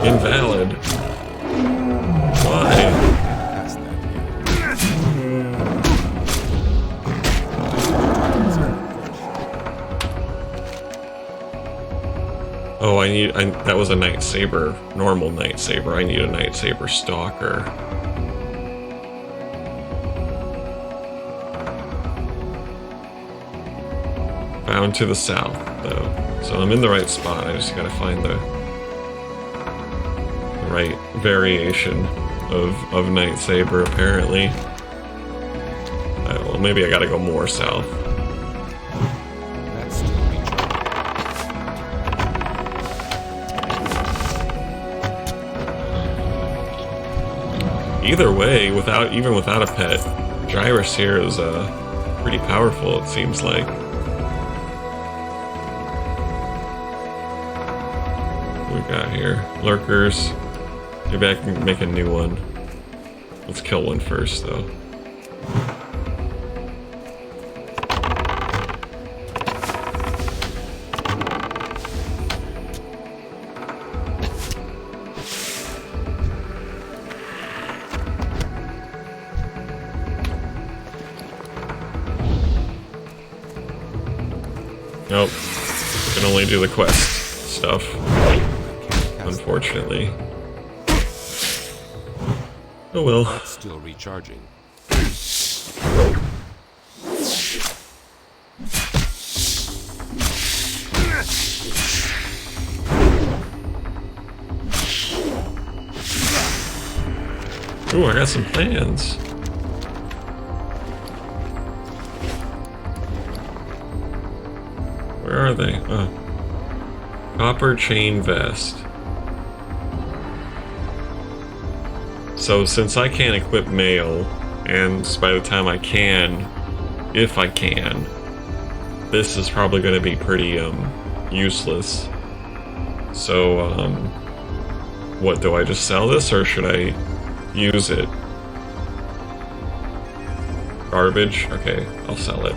Invalid. Why? Oh, that was a lightsaber, normal lightsaber. I need a lightsaber stalker. Bound to the south, though. So I'm in the right spot. I just gotta find the right variation of lightsaber, apparently. I don't know, maybe I gotta go more south. That's still recharging. Either way, even without a pet, Gyrus here is pretty powerful, it seems like. What we got here? Lurkers. Maybe I can make a new one. Let's kill one first, though. Nope. Can only do the quest stuff, unfortunately. Oh well. That's still recharging. Ooh, I got some plans. Where are they? Oh. Copper chain vest. So since I can't equip mail, and by the time I can, if I can, this is probably going to be pretty useless. So what, do I just sell this or should I use it? Garbage? Okay, I'll sell it.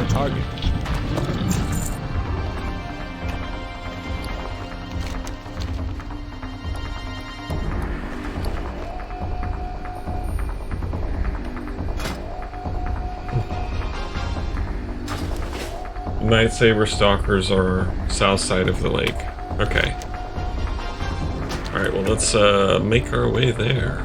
Target. Lightsaber stalkers are south side of the lake. Okay. Alright, well let's make our way there.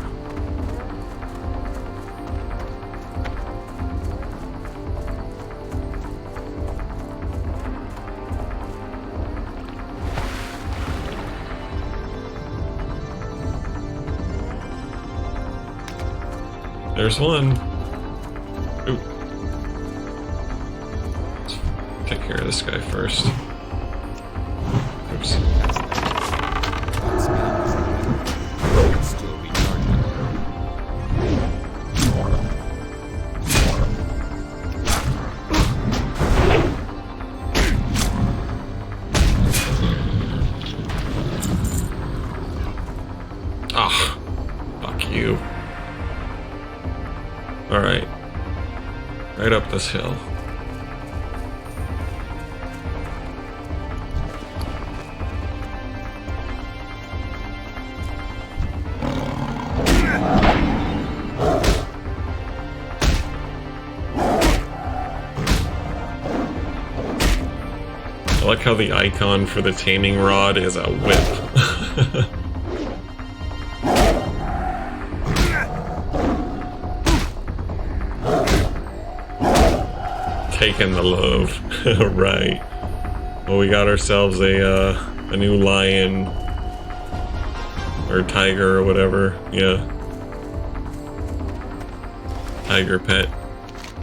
There's one. Ooh. Let's take care of this guy first. Oops. That smell is can still be targeted. Ah, fuck you. Alright. Right up this hill. I like how the icon for the taming rod is a whip. Taking the love. Right. Well, we got ourselves a new lion. Or tiger or whatever. Yeah. Tiger pet.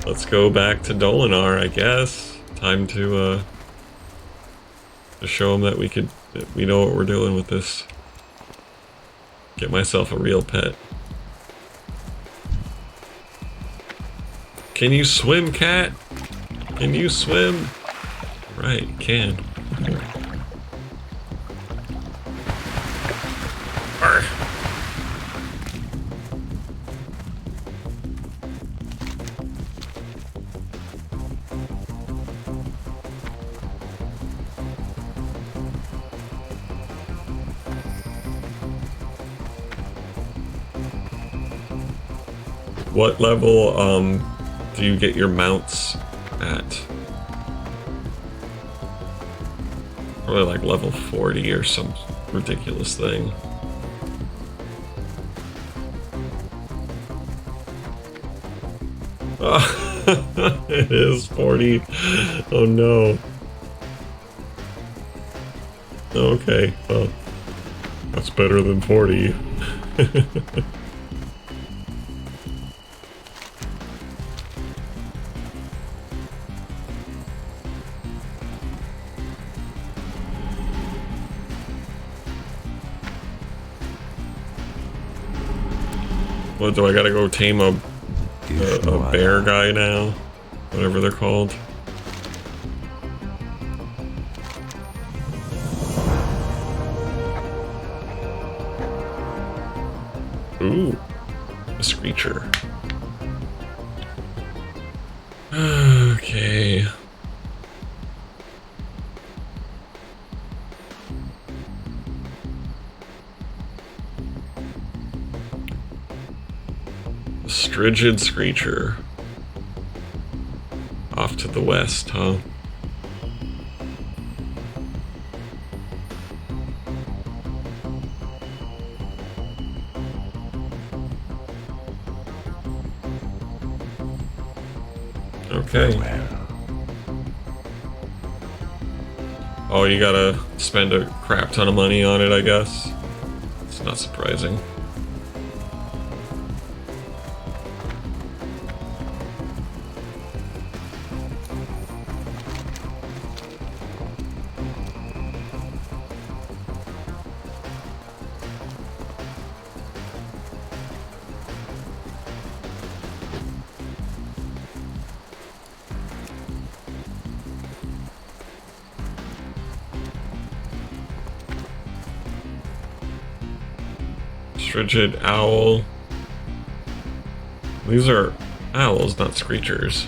Let's go back to Dolinar, I guess. Time to show them that we know what we're doing with this. Get myself a real pet. Can you swim, cat? Can you swim? Right, you can. Arr. What level, do you get your mounts at? Probably like level 40 or some ridiculous thing. Oh, it is 40. Oh no. Okay, well, that's better than 40. What, do I gotta go tame a bear guy now? Whatever they're called. Ooh, a screecher. Okay. Strigid Screecher. Off to the west, huh? Okay. Oh, you gotta spend a crap ton of money on it, I guess. It's not surprising. Strigid Owl. These are owls, not screechers.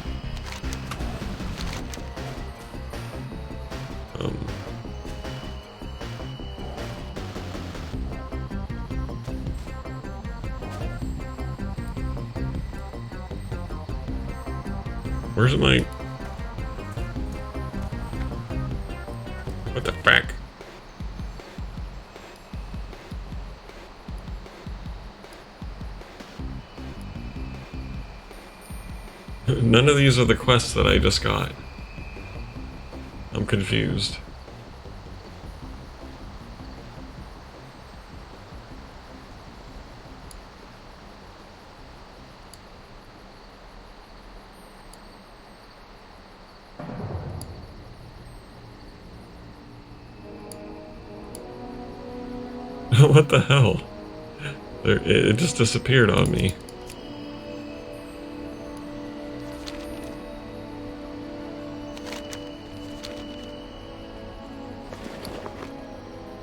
Where's my... What the fuck? None of these are the quests that I just got. I'm confused. What the hell? It just disappeared on me.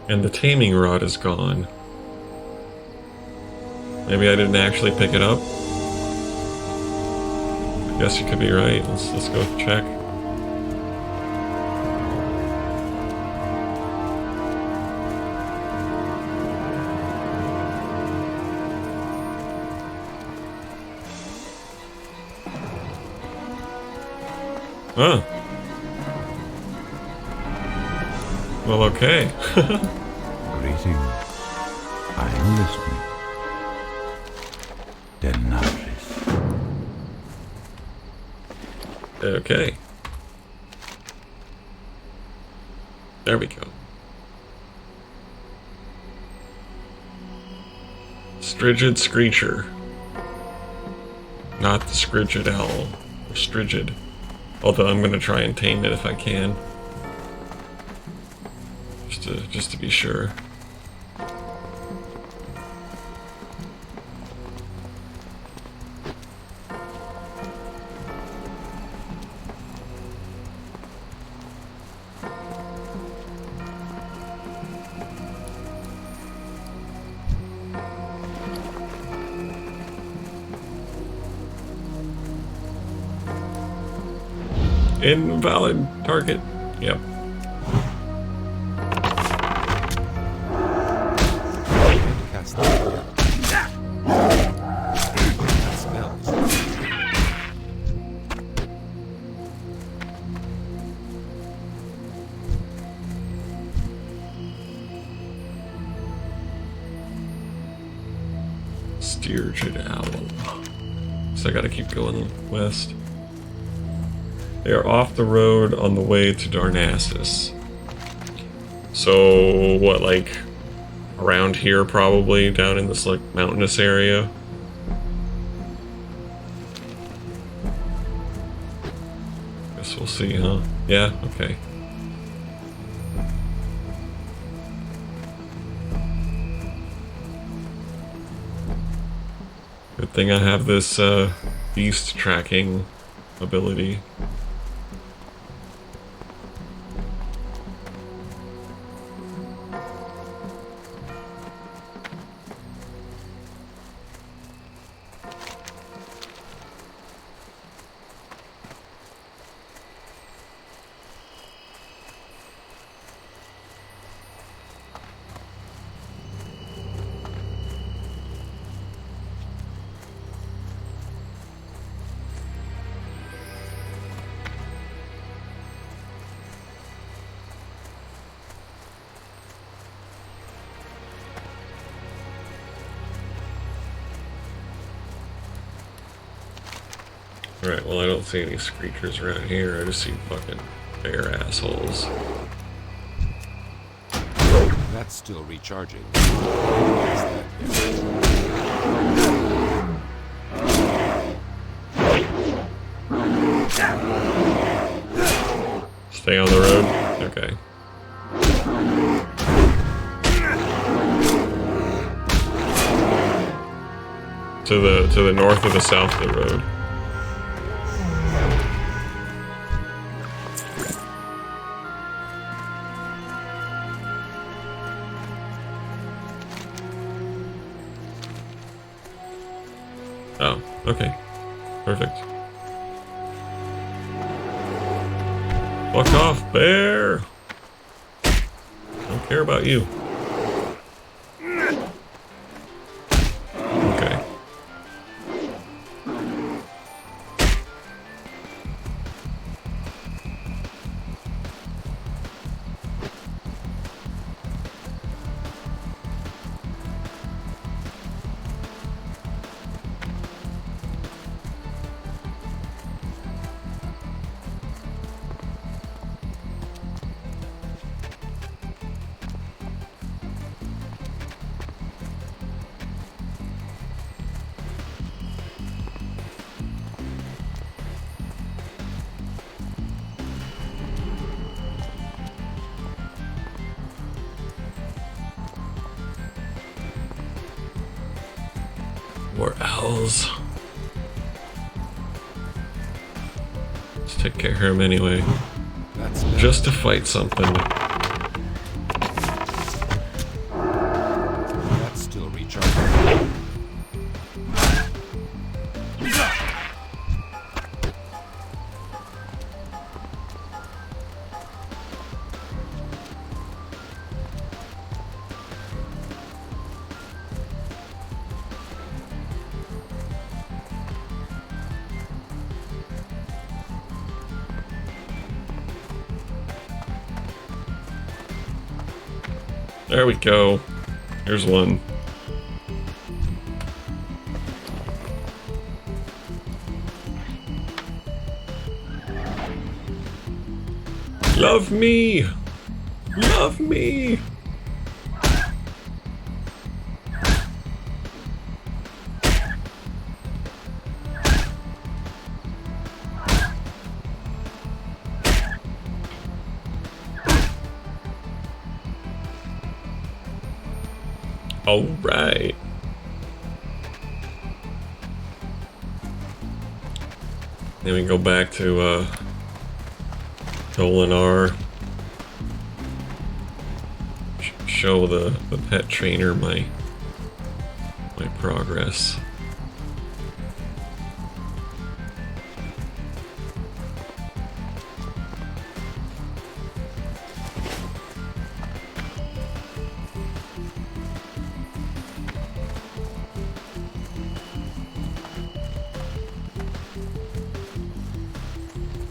And the taming rod is gone. Maybe I didn't actually pick it up. I guess you could be right. Let's go check. Huh. Well, okay. Greetings. I'm listening. Denaris. Okay. There we go. Strigid Screecher. Not the Scrigid Owl. Or Strigid. Although I'm gonna try and tame it if I can. Just to be sure. Invalid target. Yep. Cast that. That smells. Sturgid Owl. So I gotta keep going west. They are off the road on the way to Darnassus. So, what, like, around here probably, down in this, like, mountainous area? Guess we'll see, huh? Yeah, okay. Good thing I have this, beast tracking ability. Alright, well I don't see any screechers around here, I just see fucking bear assholes. That's still recharging. Cast that. Stay on the road? Okay. To the north or the south of the road? Oh, okay. Perfect. Fuck off, bear! Don't care about you. Okay. Poor owls. Let's take care of him anyway. That's Just to fight something. That's still recharging. There we go. Here's one. Love me! Love me! All right. Then we go back to Dolinar. Show the pet trainer my progress.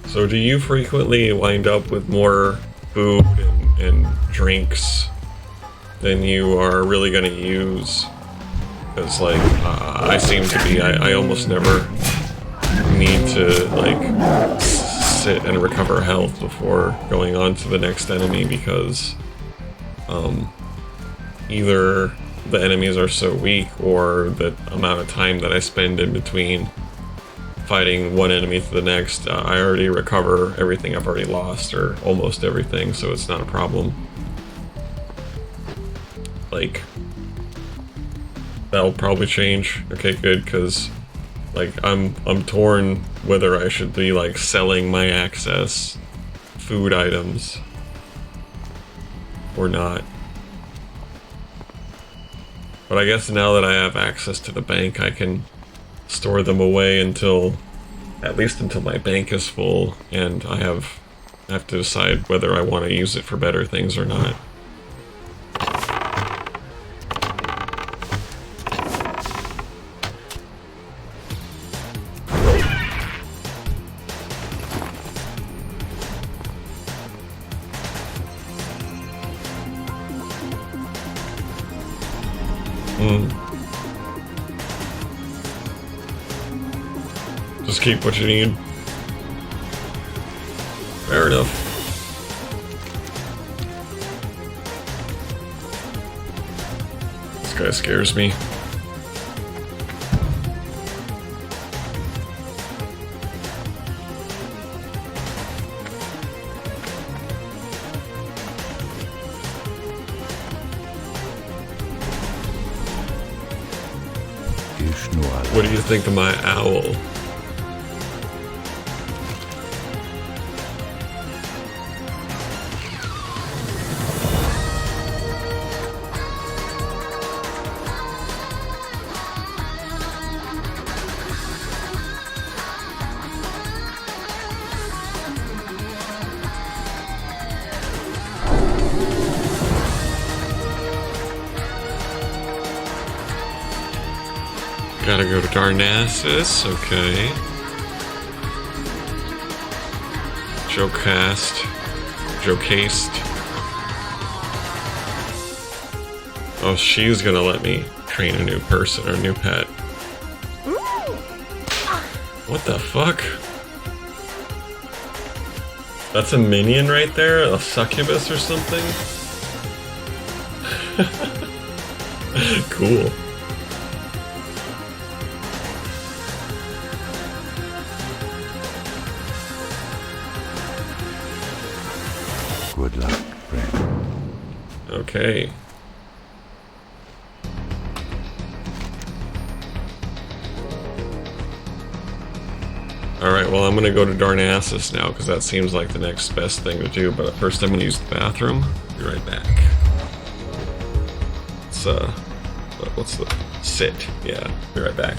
So do you frequently wind up with more food and drinks than you are really going to use? Because like I seem to be, I almost never need to like sit and recover health before going on to the next enemy, because either the enemies are so weak or the amount of time that I spend in between fighting one enemy to the next, I already recover everything I've already lost, or almost everything, so it's not a problem. Like, that'll probably change. Okay, good, because like I'm torn whether I should be like selling my access food items or not. But I guess now that I have access to the bank, I can store them away until, at least until my bank is full, and I have to decide whether I want to use it for better things or not. Just keep what you need. Fair enough. This guy scares me. What do you think of my owl? Gotta go to Darnassus, okay. Jocast. Oh, she's gonna let me train a new person or a new pet. What the fuck? That's a minion right there? A succubus or something? Cool. Good luck, friend. Okay. Alright, well I'm gonna go to Darnassus now, because that seems like the next best thing to do, but first I'm gonna use the bathroom. Be right back. It's, what's the... sit. Yeah, be right back.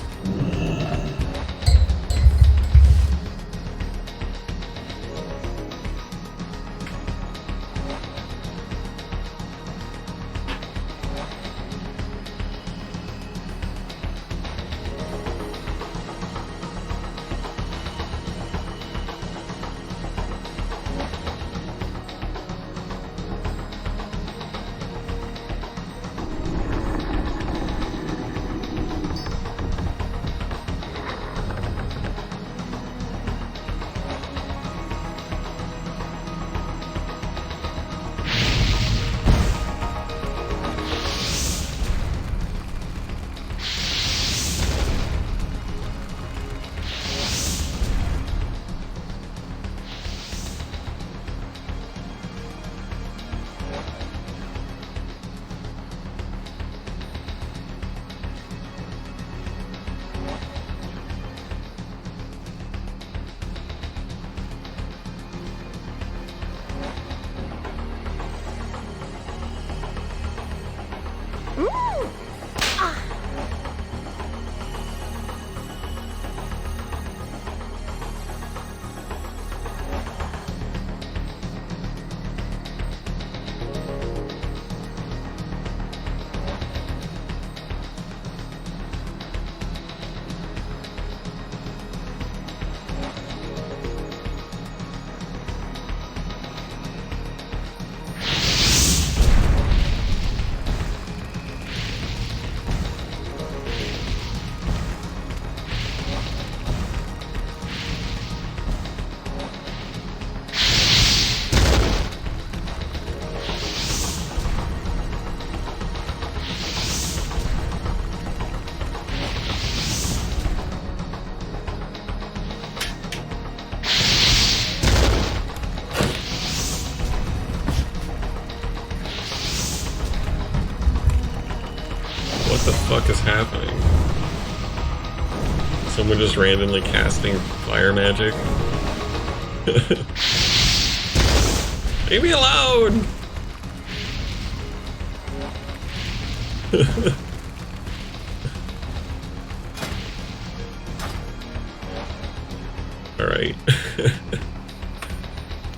What the fuck is happening? Someone just randomly casting fire magic? Leave me alone! Alright.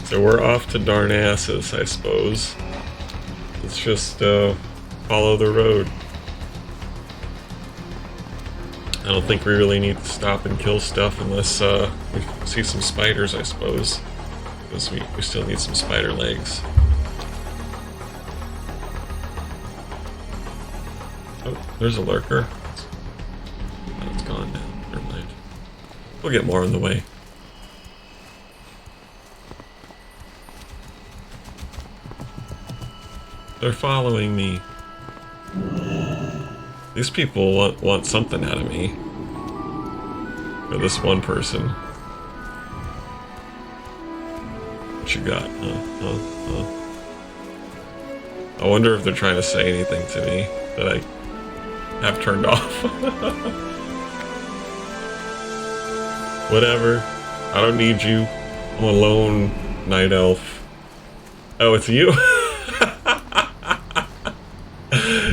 So we're off to Darnassus, I suppose. Let's just follow the road. I don't think we really need to stop and kill stuff unless we see some spiders, I suppose. Because we still need some spider legs. Oh, there's a lurker. Oh, it's gone now. Never mind. We'll get more on the way. They're following me. These people want something out of me. Or this one person. What you got? I wonder if they're trying to say anything to me that I have turned off. Whatever. I don't need you. I'm a lone night elf. Oh, it's you?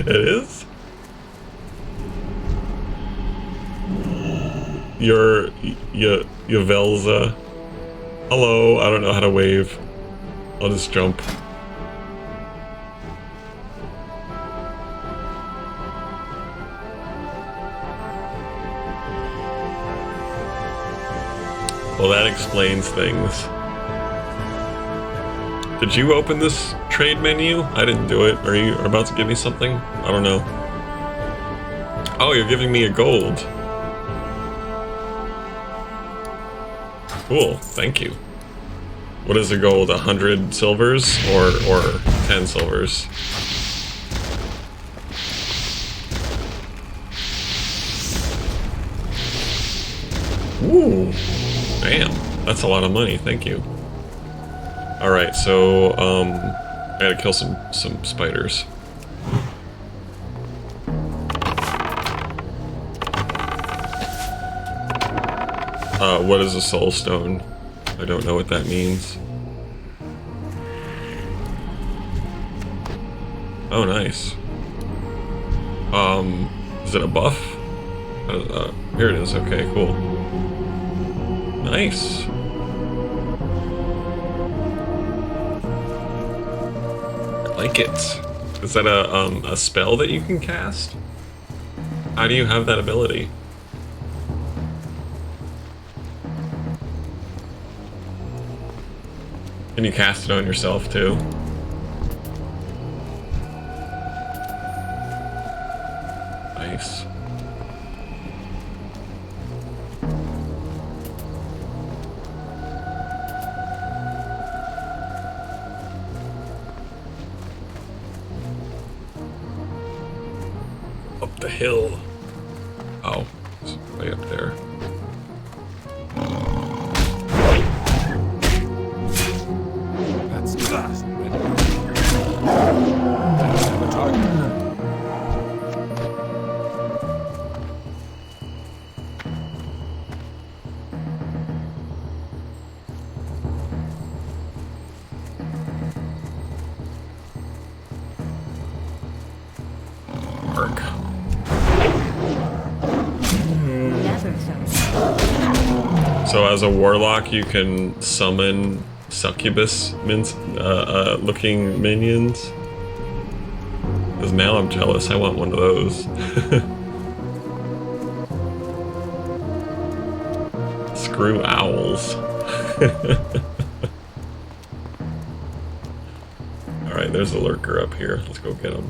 It is? You're Yavelza. Hello, I don't know how to wave. I'll just jump. Well, that explains things. Did you open this trade menu? I didn't do it. Are you about to give me something? I don't know. Oh, you're giving me a gold. Cool, thank you. What is a gold? 100 silvers or 10 silvers? Ooh, damn, that's a lot of money. Thank you. All right, so I gotta kill some spiders. What is a soul stone? I don't know what that means. Oh, nice. Is it a buff? Here it is. Okay, cool. Nice. I like it. Is that a spell that you can cast? How do you have that ability? Can you cast it on yourself too? Nice. Up the hill. Oh, it's way up there. That's just ready. Have a target. Arc. So as a warlock, you can summon succubus looking minions. Because now I'm jealous. I want one of those. Screw owls. Alright, there's a lurker up here. Let's go get him.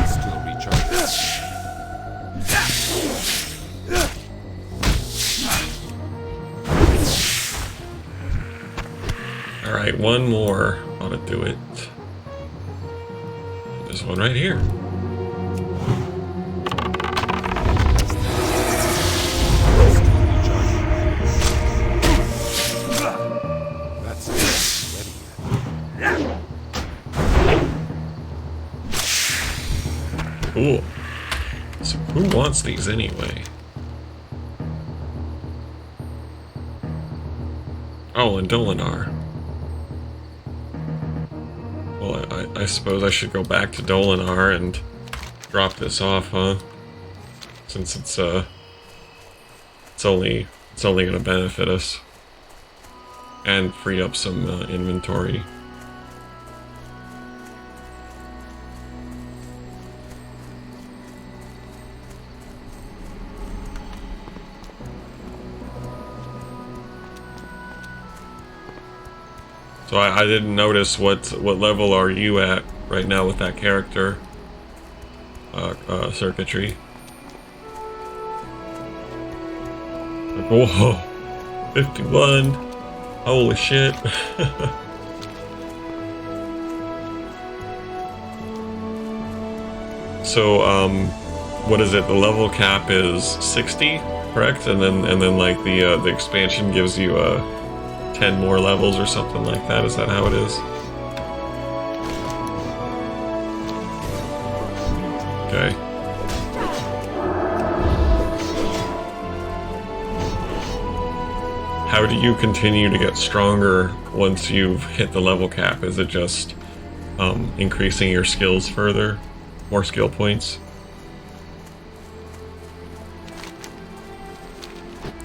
Still recharged. Alright, one more. Ought to do it. There's one right here. Still recharged. That's just ready. Cool. So who wants these anyway? Oh, and Dolinar. Well, I suppose I should go back to Dolinar and drop this off, huh? Since it's only gonna benefit us. And free up some inventory. So I didn't notice what level are you at right now with that character circuitry. Whoa, 51. Holy shit. So what is it? The level cap is 60, correct? And then like the expansion gives you 10 more levels or something like that. Is that how it is? Okay. How do you continue to get stronger once you've hit the level cap? Is it just increasing your skills further? More skill points?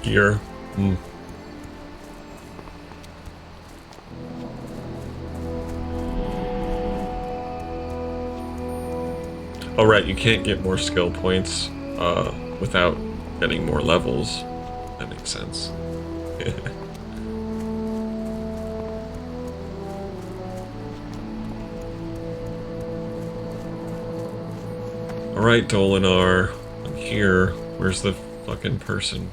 Gear? Oh right, you can't get more skill points without getting more levels. That makes sense. Alright, Dolinar, I'm here. Where's the fucking person?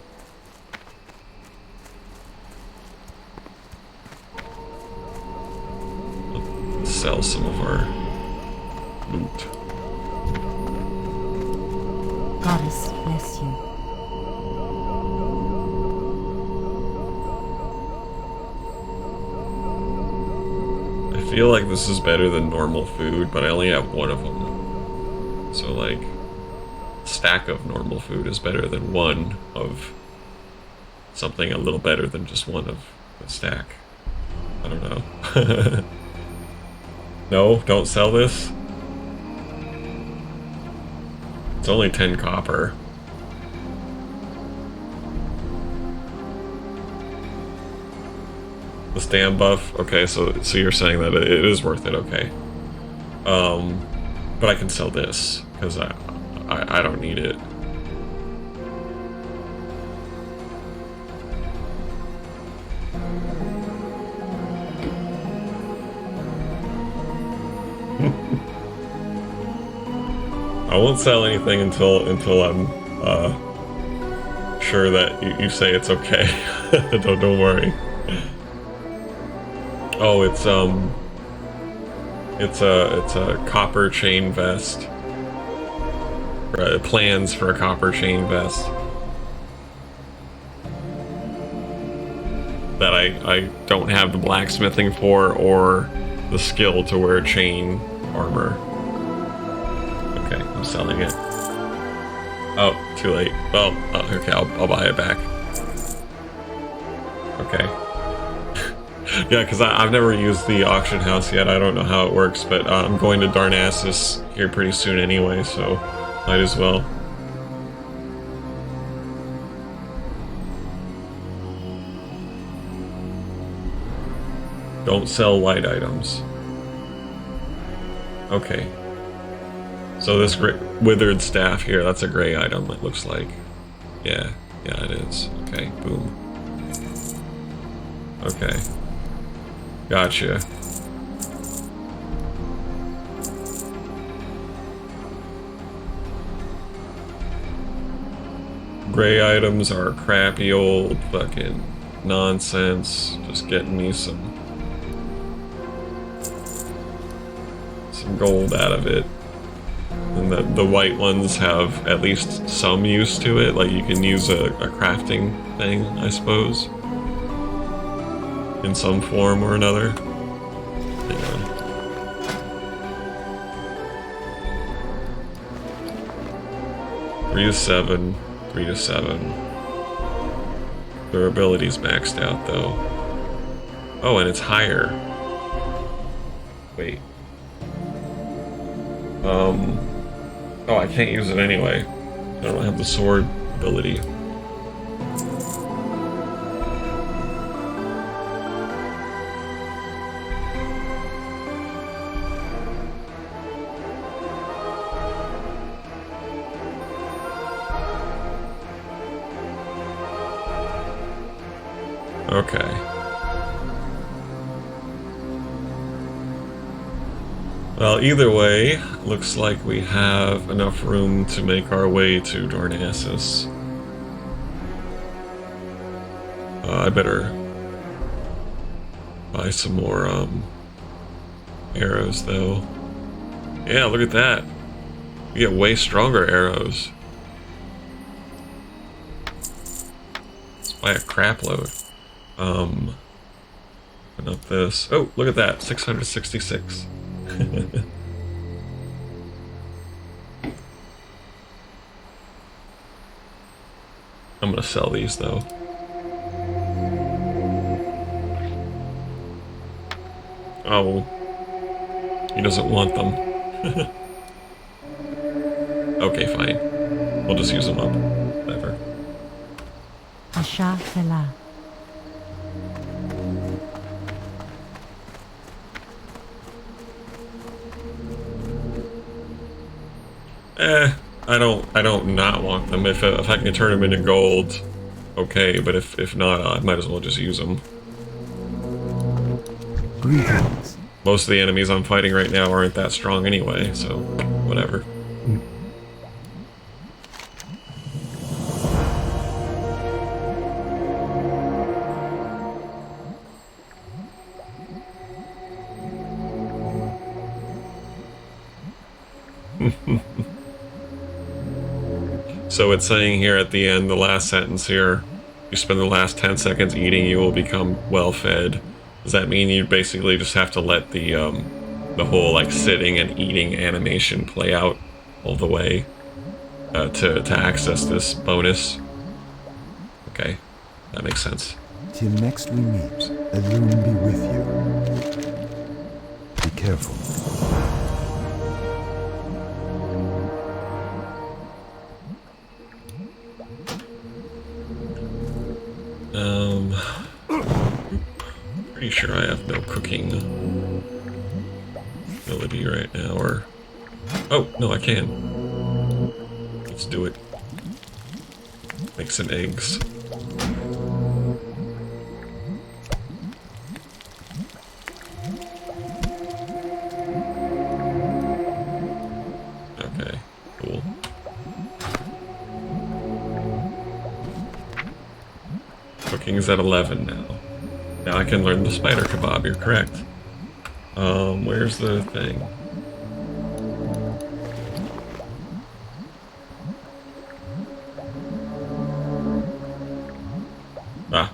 Let's sell some of our loot. goddess bless you. I feel like this is better than normal food, but I only have one of them. So, like, a stack of normal food is better than one of something a little better than just one of a stack. I don't know. No, don't sell this. It's only 10 copper. The stand buff? Okay, so you're saying that it is worth it, okay. But I can sell this, because I don't need it. I won't sell anything until I'm sure that you say it's okay. don't worry. Oh, it's a copper chain vest. Plans for a copper chain vest that I don't have the blacksmithing for or the skill to wear chain armor. Okay, I'm selling it. Oh, too late. Well, okay, I'll buy it back. Okay. Yeah, because I've never used the auction house yet. I don't know how it works, but I'm going to Darnassus here pretty soon anyway, so might as well. Don't sell light items. Okay. So this withered staff here, that's a gray item, it looks like. Yeah, it is. Okay, boom. Okay. Gotcha. Gray items are crappy old fucking nonsense. Just getting me some gold out of it. And the white ones have at least some use to it, like you can use a crafting thing, I suppose. In some form or another. Hang on. Three to seven. Their ability's maxed out though. Oh, and it's higher. Wait. Oh, I can't use it anyway. I don't have the sword ability. Okay. Well, either way, looks like we have enough room to make our way to Darnassus. I better buy some more arrows, though. Yeah, look at that. We get way stronger arrows. Let's buy a crap load. Open up this. Oh, look at that, 666. I'm gonna sell these though. Oh, he doesn't want them. Okay, fine. We'll just use them up. Whatever. Asha Fela. I don't not want them. If I can turn them into gold, okay. But if not, I might as well just use them. Greetings. Most of the enemies I'm fighting right now aren't that strong anyway, so whatever. So it's saying here at the end, the last sentence here, you spend the last 10 seconds eating, you will become well fed. Does that mean you basically just have to let the whole like sitting and eating animation play out all the way to access this bonus? Okay, that makes sense. Till next we meet, Elune be with you. Be careful. Pretty sure I have no cooking ability right now, or... Oh, no, I can. Let's do it. Make some eggs. Okay, cool. Cooking is at 11 now. Now I can learn the spider kebab, you're correct. Where's the thing? Ah.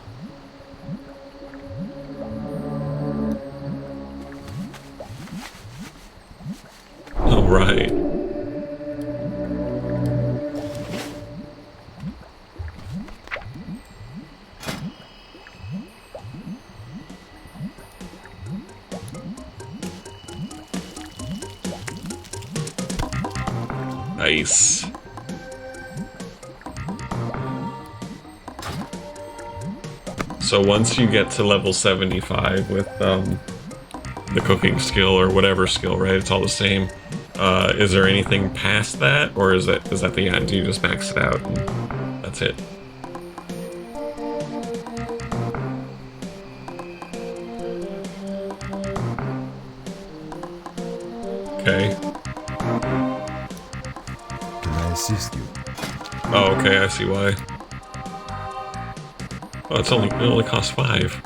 All right. Nice. So once you get to level 75 with the cooking skill or whatever skill, right? It's all the same. Is there anything past that, or is that the end? You just max it out and that's it. Okay. Can I assist you? Oh, okay, I see why. Oh, it only costs 5.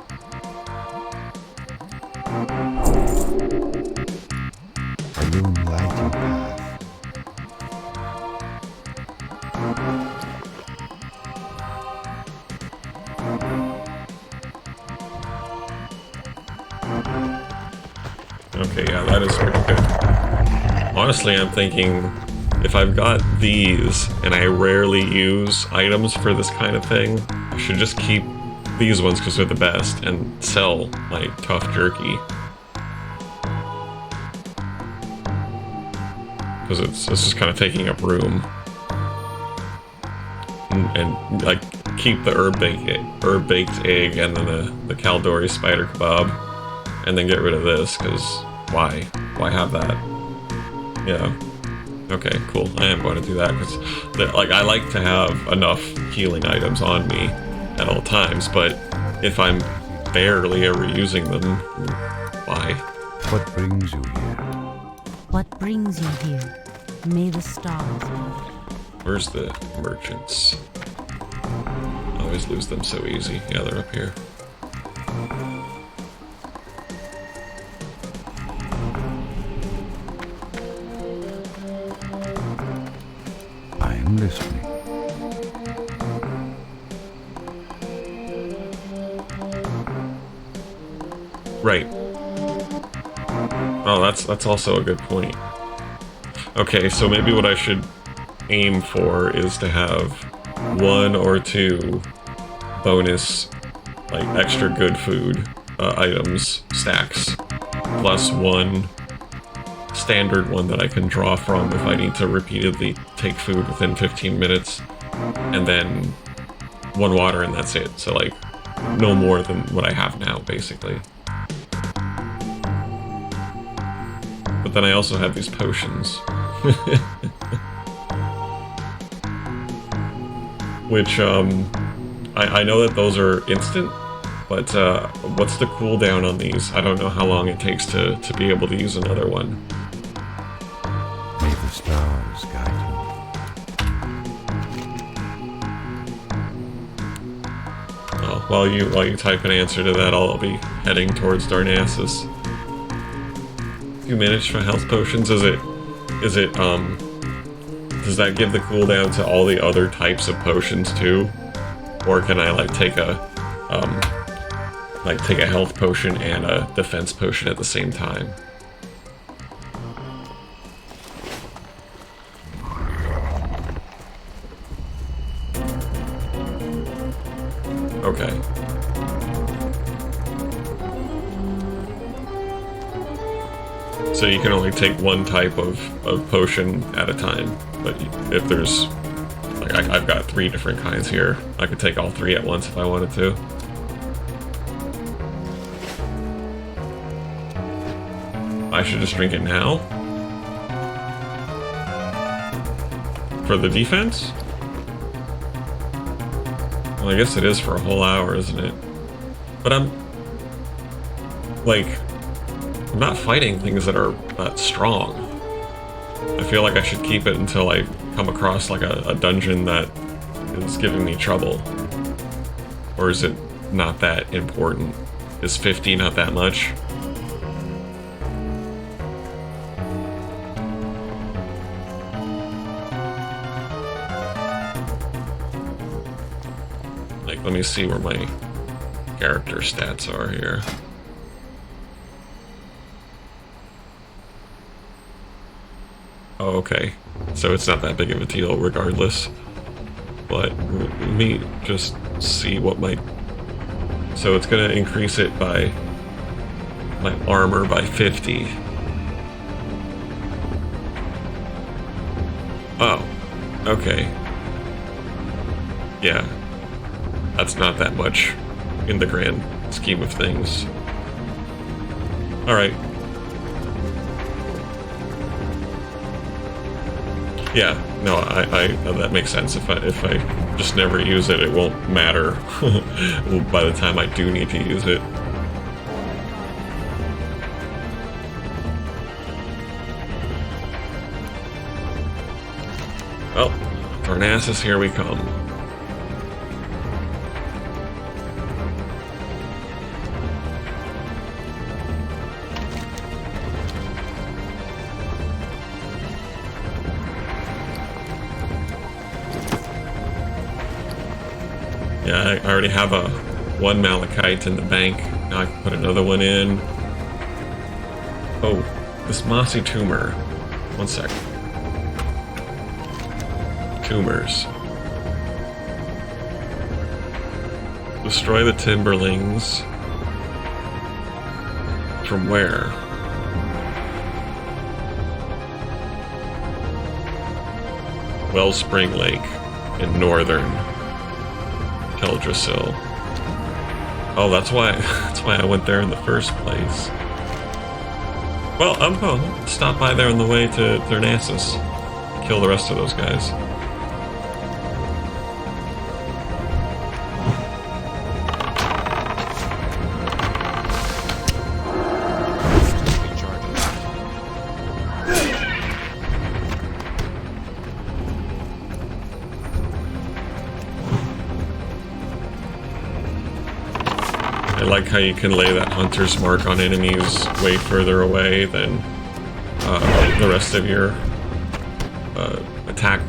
Elune light your path. Okay, yeah, that is pretty good. Honestly, I'm thinking if I've got these and I rarely use items for this kind of thing, I should just keep these ones because they're the best and sell my tough jerky. Because it's just kind of taking up room. And like keep the herb baked egg and then the Caldori spider kebab, and then get rid of this because why have that? Yeah. Okay, cool. I am going to do that because like I like to have enough healing items on me at all times, but if I'm barely ever using them, why? What brings you here? What brings you here? May the stars be. Where's the merchants? I always lose them so easy. Yeah, they're up here. I am listening. Right. Oh, that's also a good point. Okay, so maybe what I should aim for is to have 1 or 2 bonus, like, extra good food items, stacks, plus 1 standard one that I can draw from if I need to repeatedly take food within 15 minutes, and then 1 water and that's it. So, like, no more than what I have now, basically. But then I also have these potions. Which, I know that those are instant, but what's the cooldown on these? I don't know how long it takes to be able to use another one. May the stars guide you. Oh, while you type an answer to that, I'll be heading towards Darnassus. 2 minutes for health potions. Is it does that give the cooldown to all the other types of potions too? Or can I like take a health potion and a defense potion at the same time? Okay. So you can only take one type of potion at a time, but if there's, like, I've got 3 different kinds here. I could take all 3 at once if I wanted to. I should just drink it now? For the defense? Well, I guess it is for a whole hour, isn't it? But I'm not fighting things that are that strong. I feel like I should keep it until I come across like a dungeon that is giving me trouble. Or is it not that important? Is 50 not that much? Like, let me see where my character stats are here. Oh, okay. So it's not that big of a deal regardless. But let me just see what my... So it's gonna increase it by... my armor by 50. Oh. Okay. Yeah. That's not that much in the grand scheme of things. Alright. Yeah, no, I that makes sense. If I just never use it, it won't matter by the time I do need to use it. Well, Darnassus, here we come. Yeah, I already have a 1 malachite in the bank. Now I can put another one in. Oh, this mossy tumor. One sec. Tumors. Destroy the timberlings. From where? Wellspring Lake in northern Teldrassil. Oh, that's why I went there in the first place. Well, I'm gonna stop by there on the way to Darnassus. Kill the rest of those guys. I like how you can lay that hunter's mark on enemies way further away than the rest of your attack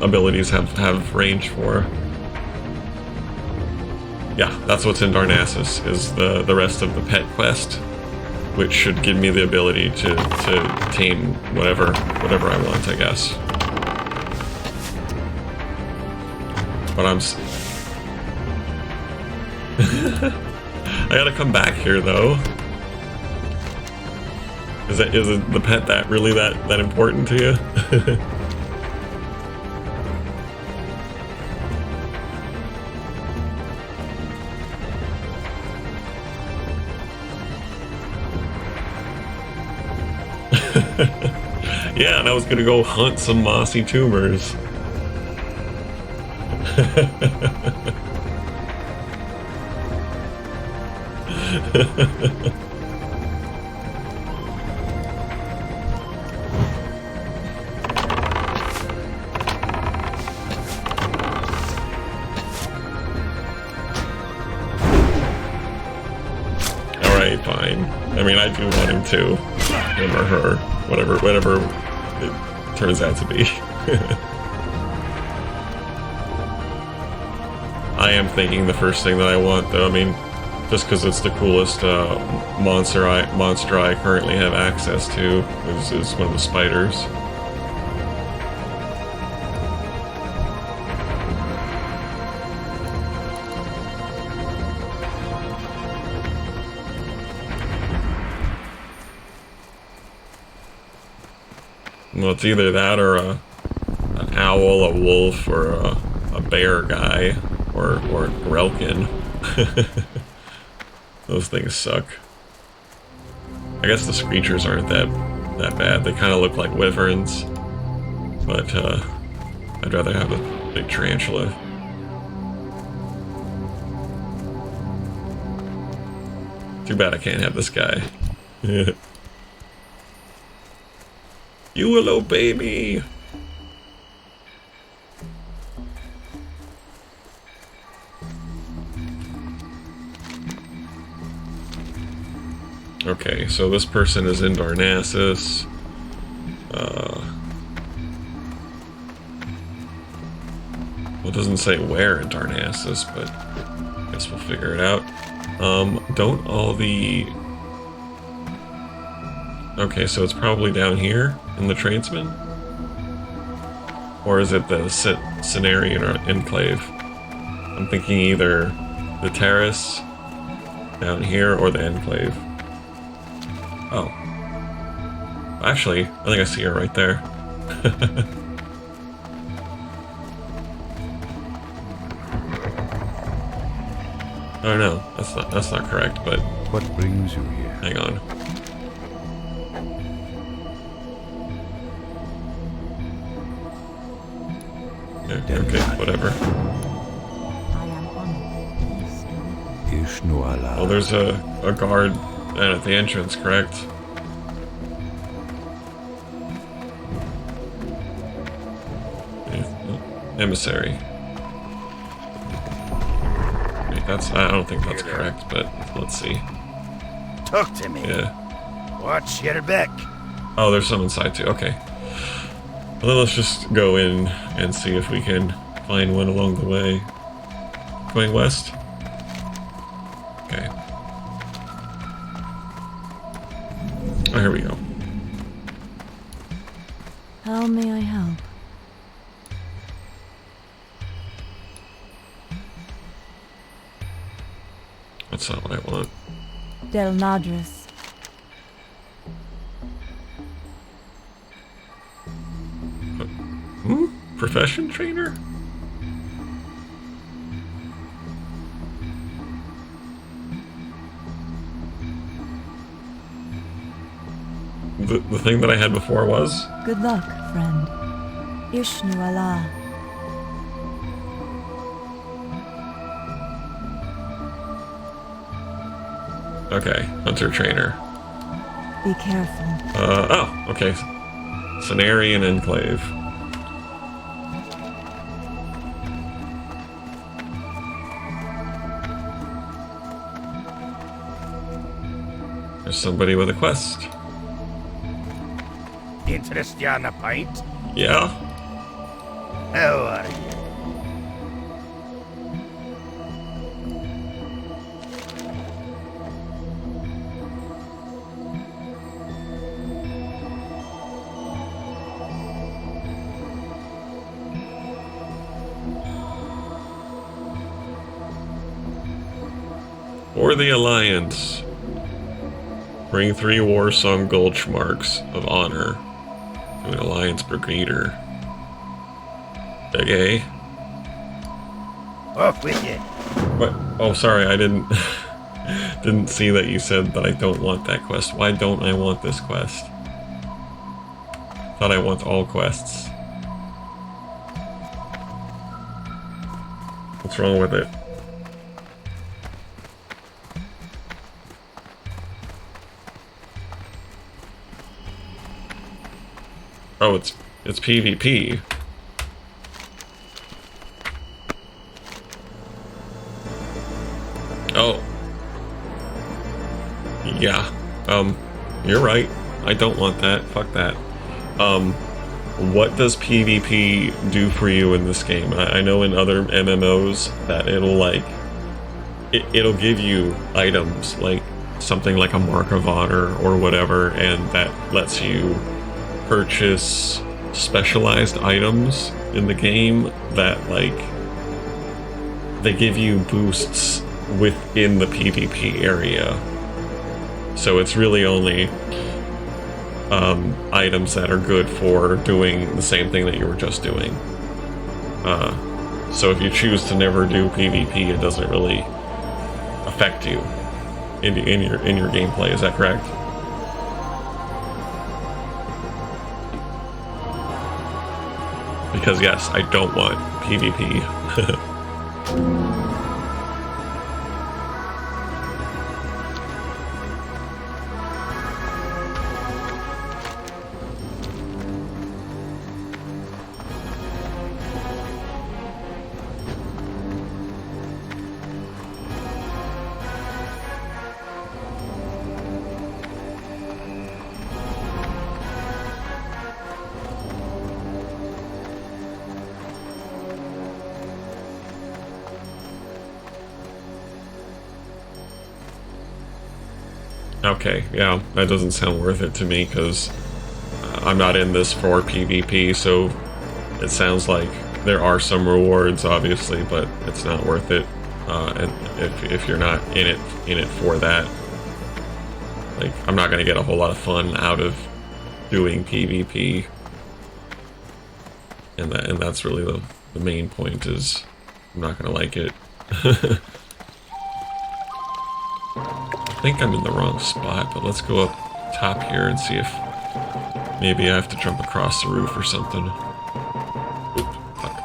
abilities have range for. Yeah, that's what's in Darnassus, is the rest of the pet quest, which should give me the ability to tame whatever I want, I guess. But I gotta come back here though. Is the pet that really that important to you? Yeah, and I was gonna go hunt some mossy tumors. Alright, fine. I mean, I do want him to. Him or her. Whatever it turns out to be. I am thinking the first thing that I want, though. I mean, just because it's the coolest monster I currently have access to is one of the spiders. Well, it's either that or an owl, a wolf, or a bear guy, or Grelkin. Those things suck. I guess the screechers aren't that bad. They kind of look like wyverns, but I'd rather have a big tarantula. Too bad I can't have this guy. You will obey me! Okay, so this person is in Darnassus. Well, it doesn't say where in Darnassus, but I guess we'll figure it out. Don't all the... Okay, so it's probably down here in the Tradesman? Or is it the Cenarian or Enclave? I'm thinking either the Terrace down here or the Enclave. Oh. Actually, I think I see her right there. Oh no, that's not correct, but... What brings you here? Hang on. Okay, whatever. I am honored. Ishnuala. Oh, there's a guard down at the entrance, correct? Emissary. Wait, I don't think that's correct, but let's see. Talk to me. Yeah. Watch your back. Oh, there's some inside too. Okay. Well, then let's just go in and see if we can find one along the way. Going west? Okay. Oh, here we go. How may I help? That's not what I want. Del Nadris. Profession trainer? The thing that I had before was? Good luck, friend. Ishnu Allah. Okay, hunter trainer. Be careful. Oh, okay. Cenarian Enclave. There's somebody with a quest. Interest you on a pint? Yeah? How are you? For the Alliance. Bring 3 Warsong Gulch marks of honor to an Alliance Brigadier. Okay. Off with you. What? Oh, sorry, I didn't didn't see that you said that I don't want that quest. Why don't I want this quest? Thought I want all quests. What's wrong with it? Oh, it's PvP. Oh. Yeah. You're right. I don't want that. Fuck that. what does PvP do for you in this game? I know in other MMOs that it'll like it'll give you items like something like a Mark of Honor or whatever, and that lets you purchase specialized items in the game that like they give you boosts within the PvP area. So it's really only items that are good for doing the same thing that you were just doing. So if you choose to never do PvP, it doesn't really affect you in your gameplay. Is that correct? Because yes, I don't want PvP. Okay, yeah, that doesn't sound worth it to me, because I'm not in this for PvP, so it sounds like there are some rewards, obviously, but it's not worth it. And if you're not in it for that, like, I'm not gonna get a whole lot of fun out of doing PvP, and that's really the main point, is I'm not gonna like it. I think I'm in the wrong spot, but let's go up top here and see if maybe I have to jump across the roof or something. Oop, fuck.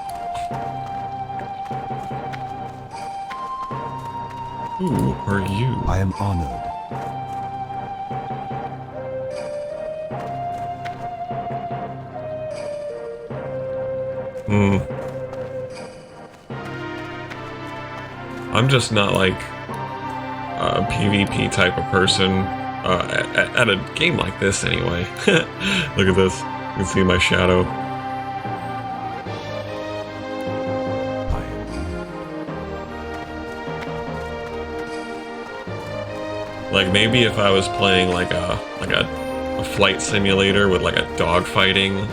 Who are you? I am honored. I'm just not like a PvP type of person at a game like this anyway. Look at this. You can see my shadow. Like, maybe if I was playing like a flight simulator with like a dogfighting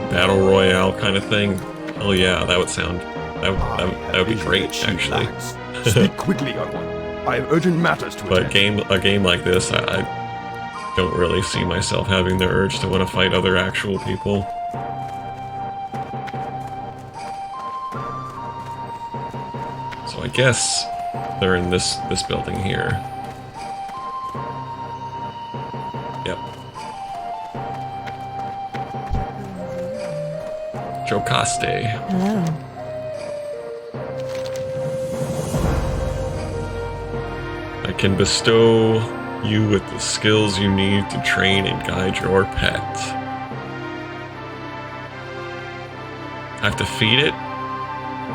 battle royale kind of thing, oh yeah, that would sound that would be great, actually. Speak quickly, young one. I have urgent matters to But attend. a game like this, I don't really see myself having the urge to want to fight other actual people. So I guess they're in this building here. Yep. Jocaste. Hello. I can bestow you with the skills you need to train and guide your pet. I have to feed it,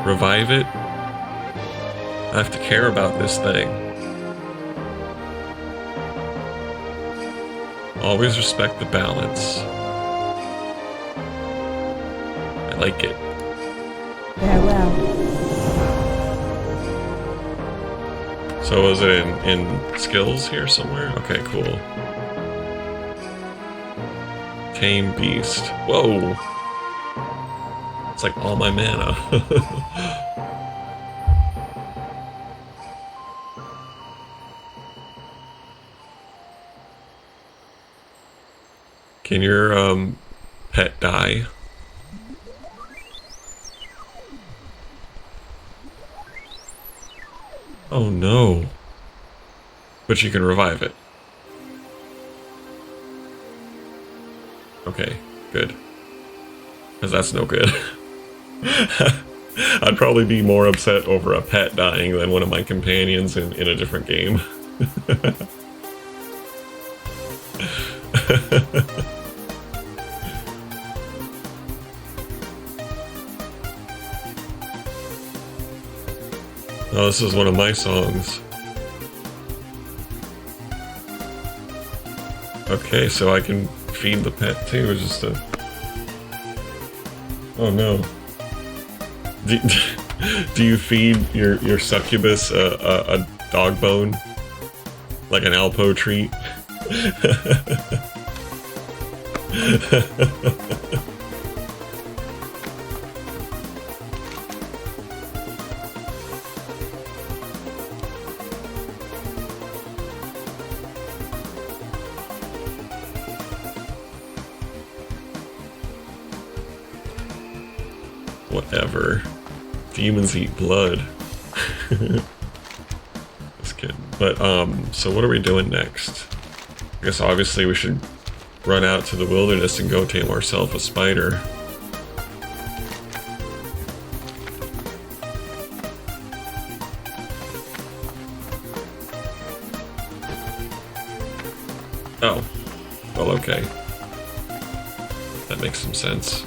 revive it. I have to care about this thing. Always respect the balance. I like it. Farewell. So is it in skills here somewhere? Okay, cool. Tame Beast. Whoa! It's like all my mana. Can your pet die? Oh no. But you can revive it. Okay, good. Because that's no good. I'd probably be more upset over a pet dying than one of my companions in a different game. Oh, this is one of my songs. Okay, so I can feed the pet too, just to Oh no. Do, do you feed your succubus a dog bone? Like an Alpo treat? Whatever. Demons eat blood. Just kidding. But, so what are we doing next? I guess obviously we should run out to the wilderness and go tame ourselves a spider. Oh. Well, okay. That makes some sense.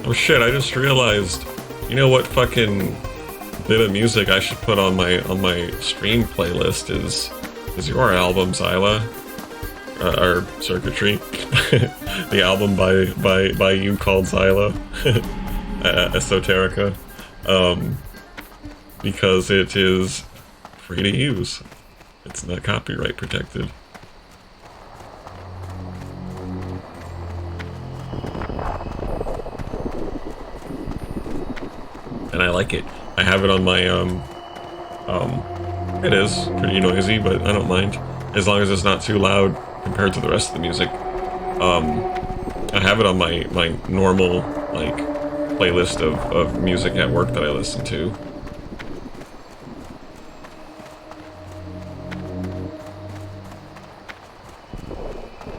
Oh shit, I just realized, you know what fucking bit of music I should put on my stream playlist is your album, Zyla. Or Circuitry. The album by you called Zyla. Esoterica. Because it is free to use. It's not copyright protected. And I like it. I have it on my, it is pretty noisy, but I don't mind. As long as it's not too loud compared to the rest of the music. I have it on my normal, like, playlist of music at work that I listen to.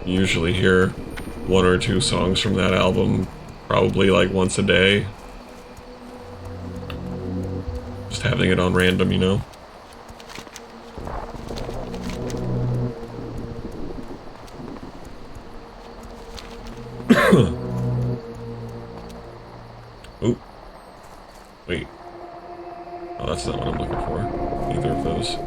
Usually hear 1 or 2 songs from that album, probably like once a day. Just having it on random, you know? Oop. Wait. Oh, that's not what I'm looking for. Either of those.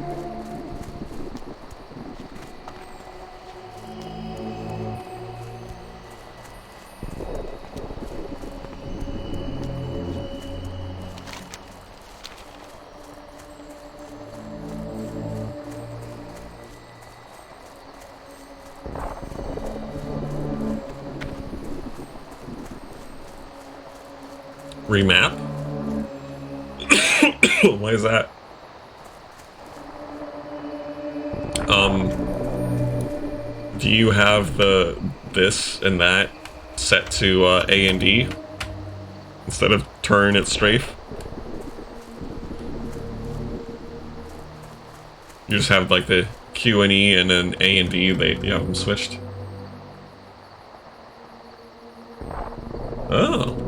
Remap? Why is that? Do you have this and that set to A and D instead of turn at strafe? You just have like the Q and E and then A and D, you have them switched. Oh.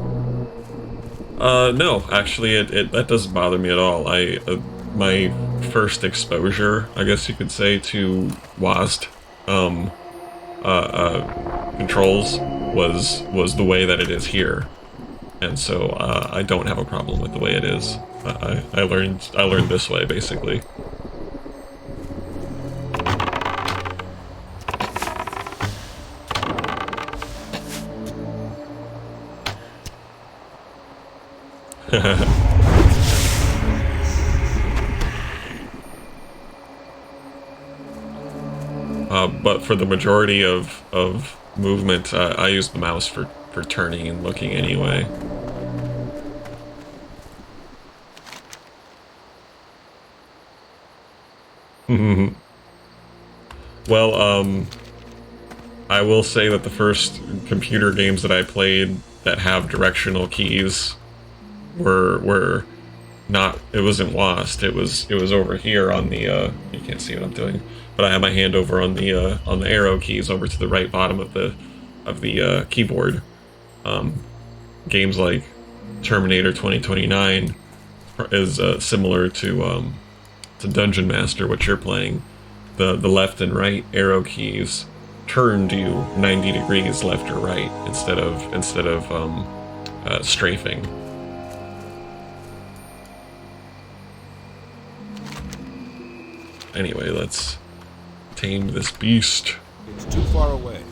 No, actually, that doesn't bother me at all. My first exposure, I guess you could say, to WASD, controls was the way that it is here, and so I don't have a problem with the way it is. I learned this way basically. But for the majority of movement, I use the mouse for turning and looking anyway. Well, I will say that the first computer games that I played that have directional keys were not, it wasn't WASD, it was over here on the you can't see what I'm doing, but I have my hand over on the arrow keys over to the right bottom of the keyboard. Games like Terminator 2029 is similar to to Dungeon Master, what you're playing, the left and right arrow keys turned you 90 degrees left or right instead of strafing. Anyway, let's tame this beast. It's too far away.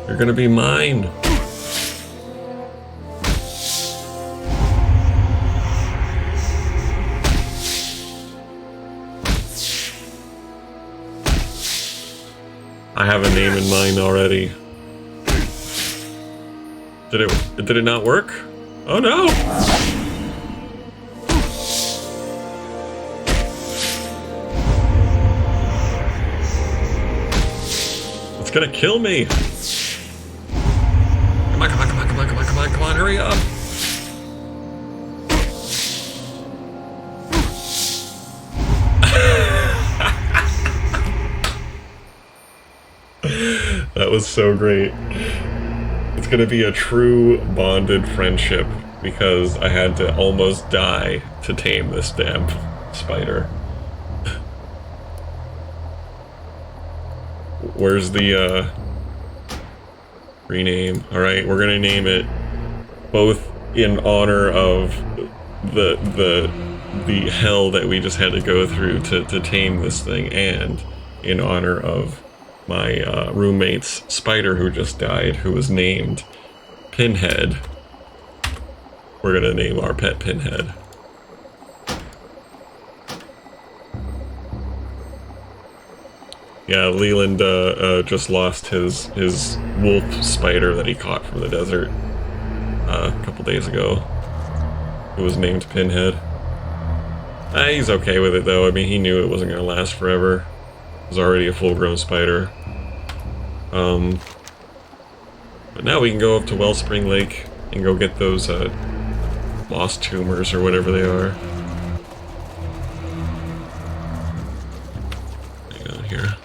You're gonna be mine. I have a name in mind already. Did it not work? Oh no! It's gonna kill me! Come on, come on, come on, come on, come on, come on, come on, hurry up! That was so great. It's gonna be a true bonded friendship because I had to almost die to tame this damn spider. Where's the rename? Alright, we're gonna name it both in honor of the hell that we just had to go through to tame this thing, and in honor of my roommate's spider who just died, who was named Pinhead. We're gonna name our pet Pinhead. Yeah, Leland just lost his wolf spider that he caught from the desert a couple days ago. It was named Pinhead. He's okay with it though. I mean, he knew it wasn't gonna last forever. It was already a full-grown spider. But now we can go up to Wellspring Lake and go get those moss tumors or whatever they are. Hang on here.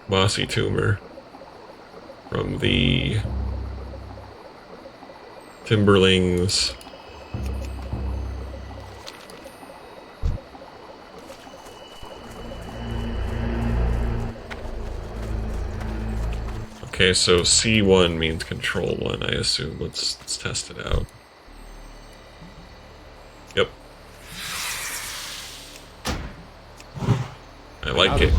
Mossy tumor from the Timberlings. Okay, so C1 means control 1, I assume. Let's test it out. Yep. I like it.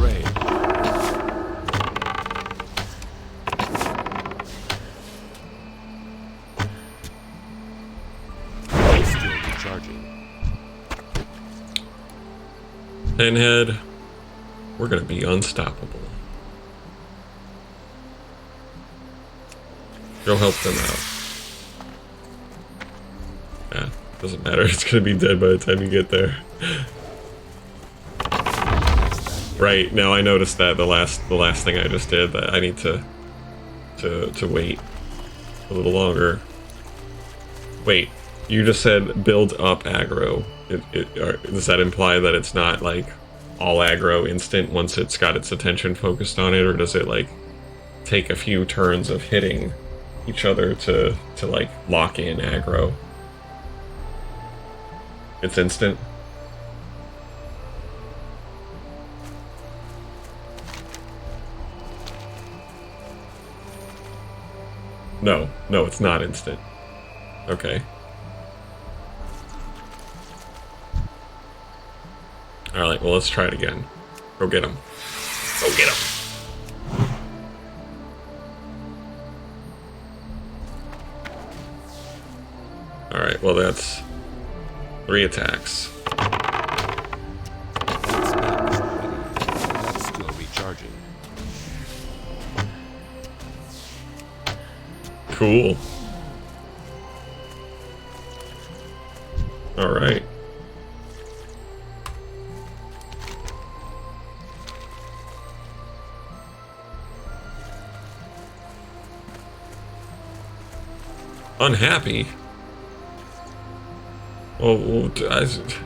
Still recharging. Pinhead, we're gonna be unstoppable. Go help them out. Yeah, doesn't matter. It's gonna be dead by the time you get there. Right, now I noticed that the last thing I just did, that I need to wait a little longer. Wait, you just said build up aggro. Does that imply that it's not like all aggro instant once it's got its attention focused on it, or does it like take a few turns of hitting each other to like lock in aggro? It's instant. No, it's not instant. Okay. Alright, well, let's try it again. Go get him. Go get him. Alright, well, that's 3 attacks. That's still recharging. Cool. Alright. Unhappy? Well,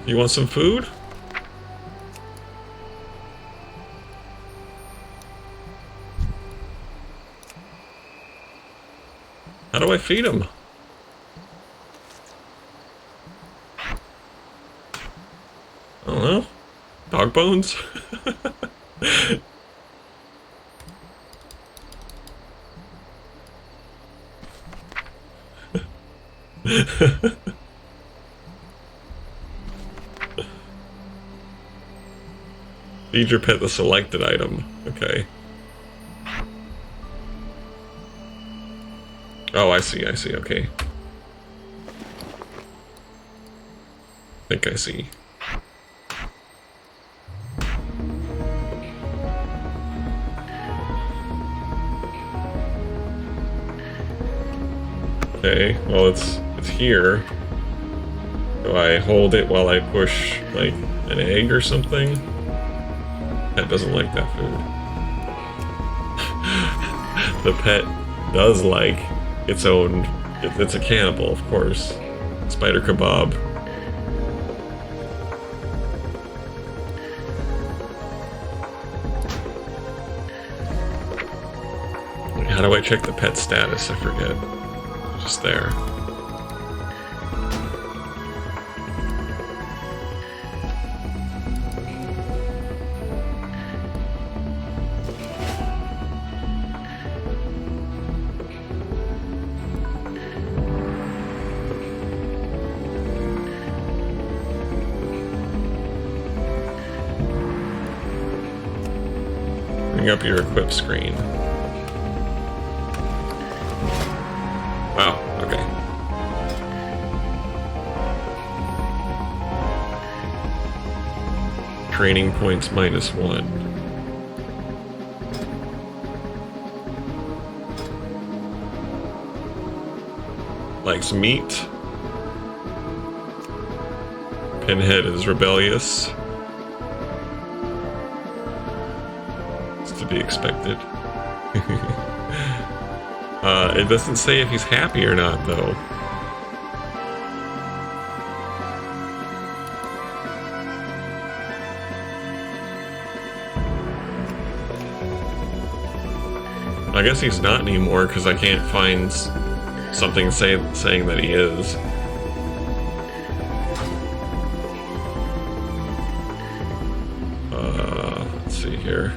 you want some food? How do I feed him? I don't know. Dog bones? Feed your pet the selected item. Okay. Oh, I see, okay. I think I see. Okay, well it's here. Do I hold it while I push, like, an egg or something? Pet doesn't like that food. The pet does like its own... It's a cannibal, of course. Spider kebab. How do I check the pet status? I forget. Just there. Bring up your equip screen. Wow, okay. Training points -1. Likes meat. Pinhead is rebellious. It's to be expected. It doesn't say if he's happy or not, though. I guess he's not anymore because I can't find something saying that he is. Let's see here.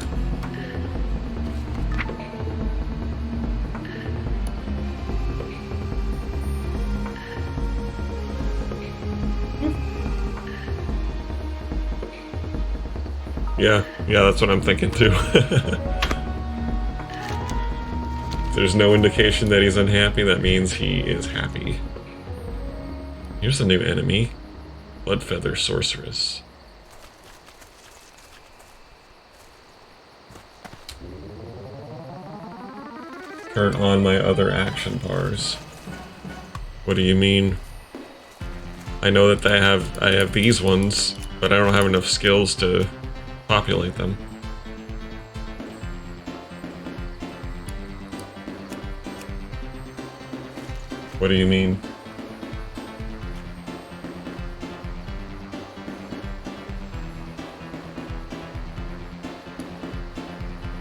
Yeah, that's what I'm thinking too. There's no indication that he's unhappy, that means he is happy. Here's a new enemy. Bloodfeather Sorceress. Turn on my other action bars. What do you mean? I know that I have these ones, but I don't have enough skills to populate them. What do you mean?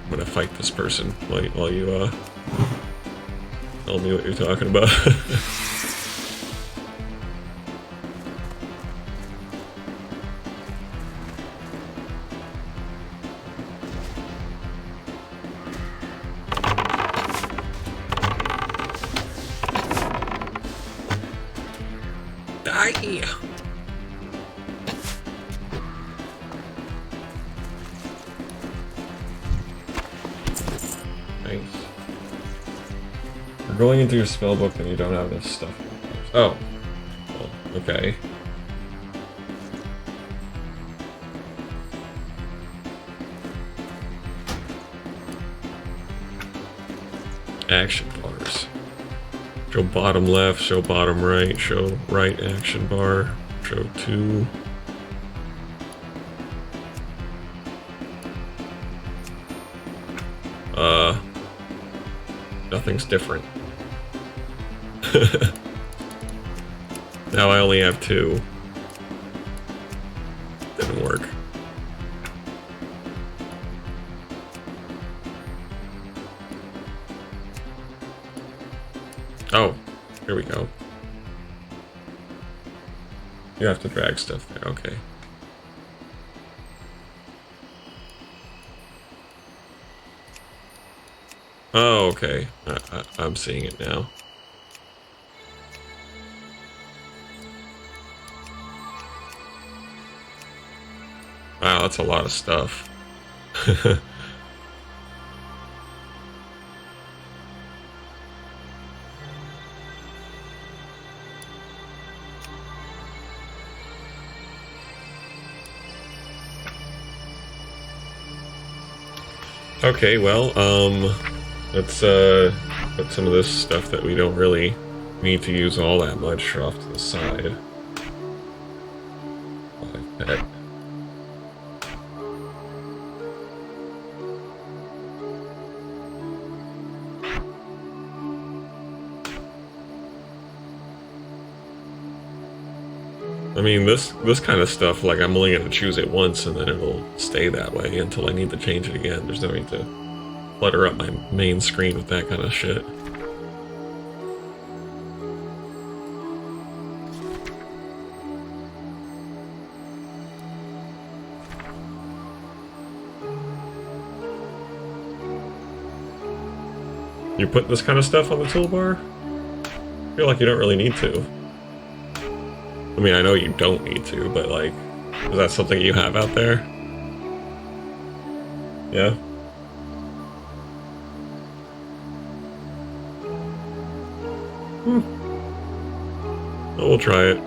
I'm gonna fight this person while you tell me what you're talking about. Nice. You're going into your spellbook and you don't have this stuff. Oh. Well, okay. Action bars. Show bottom left, show bottom right, show right action bar, show 2. Nothing's different. Now I only have 2. Didn't work. Oh, here we go. You have to drag stuff there, okay. Oh, okay. I'm seeing it now. Wow, that's a lot of stuff. Okay, well, let's put some of this stuff that we don't really need to use all that much off to the side. Pet. I mean, this kind of stuff, like, I'm only going to choose it once and then it'll stay that way until I need to change it again. There's no need to clutter up my main screen with that kind of shit. You put this kind of stuff on the toolbar? I feel like you don't really need to. I mean, I know you don't need to, but, like, is that something you have out there? Yeah? Well, we'll try it.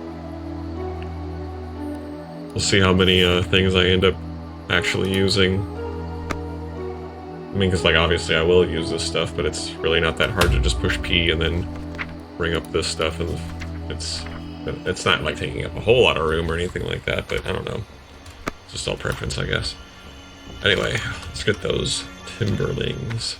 We'll see how many things I end up actually using. I mean, because, like, obviously I will use this stuff, but it's really not that hard to just push P and then bring up this stuff, and it's not like taking up a whole lot of room or anything like that, but I don't know. It's just all preference, I guess. Anyway, let's get those timberlings.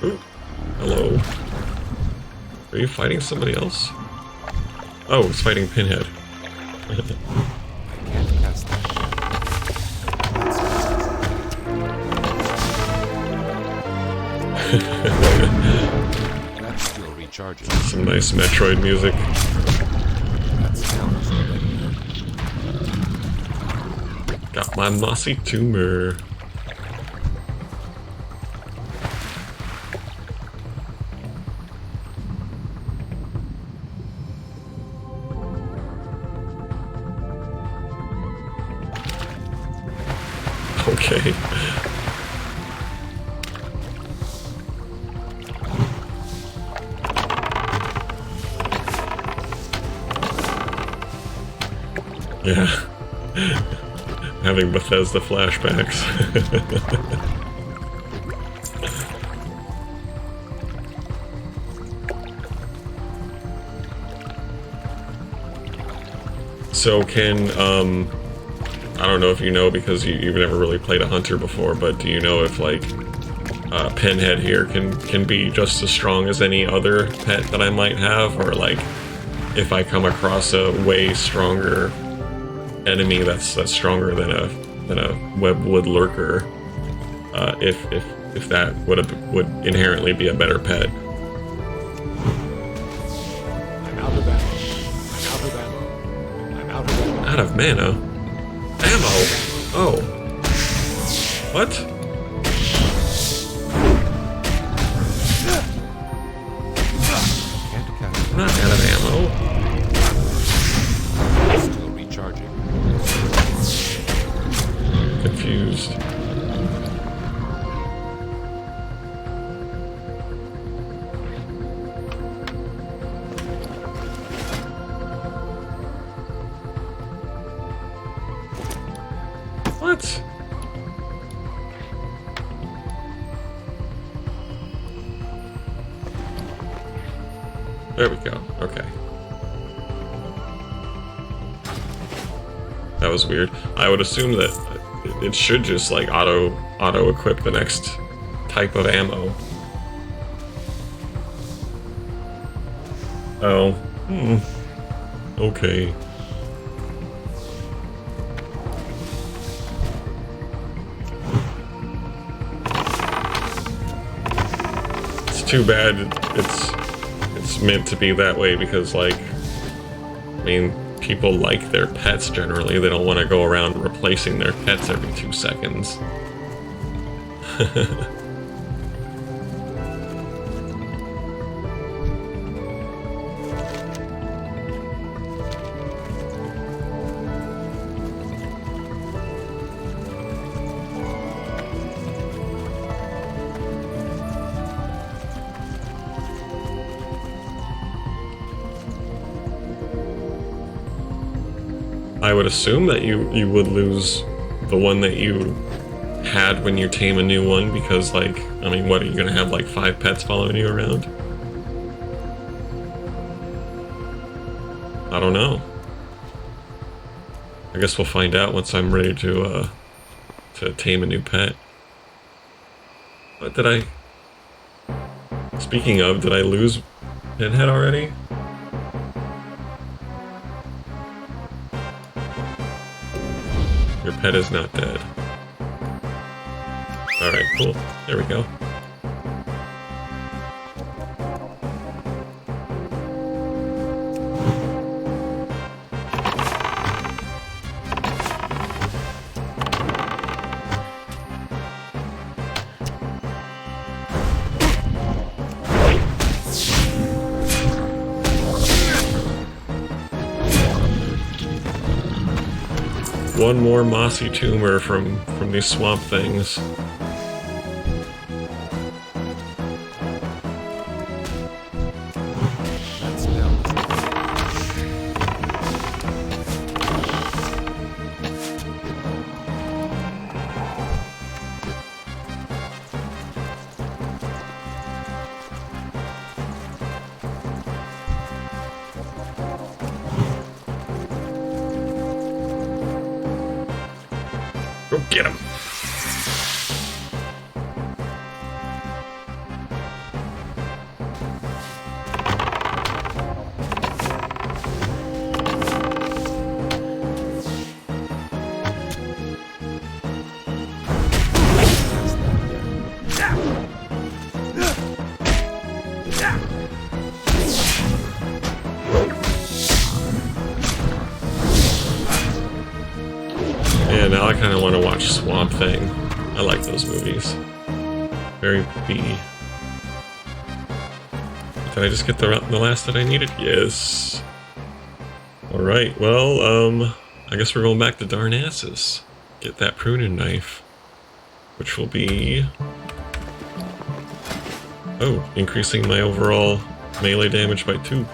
Ooh, hello. Are you fighting somebody else? Oh, he's fighting Pinhead. I can't cast that. That's still recharging. Some nice Metroid music. That sounds better. Got my mossy tumor. Okay. Yeah. Having Bethesda flashbacks. So can, I don't know if you know because you've never really played a hunter before, but do you know if, like, Pinhead here can be just as strong as any other pet that I might have, or, like, if I come across a way stronger enemy that's stronger than a webwood lurker, if that would inherently be a better pet. I'm out of ammo. I'm out of ammo. I'm out of ammo. Out of mana? Ammo? Oh. What? Can't cast I'm not out of ammo. it. Still recharging. Confused. What? There we go. Okay. That was weird. I would assume that it should just like auto equip the next type of ammo. Oh. Okay. It's too bad it's meant to be that way because, like, I mean, people like their pets generally. They don't want to go around replacing their pets every 2 seconds. I would assume that you would lose the one that you had when you tame a new one because, like, I mean, what, are you gonna have like 5 pets following you around? I don't know. I guess we'll find out once I'm ready to tame a new pet. What did I... Speaking of, did I lose Pinhead already? Your pet is not dead. Alright, cool. There we go. One more mossy tumor from these swamp things. That's Nerdles. Go get him. Yeah, now I kind of want to watch Swamp Thing. I like those movies. Very B. Did I just get the last that I needed? Yes. Alright, well, I guess we're going back to Darnassus. Get that pruning knife. Which will be... Oh, increasing my overall melee damage by 2.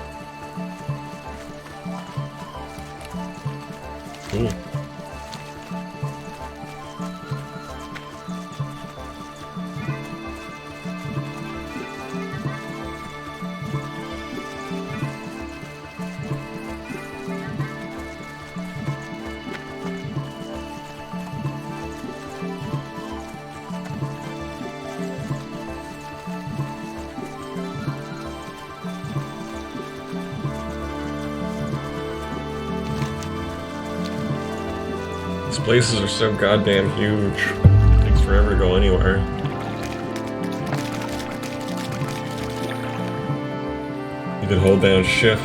Cool. These places are so goddamn huge. It takes forever to go anywhere. You can hold down shift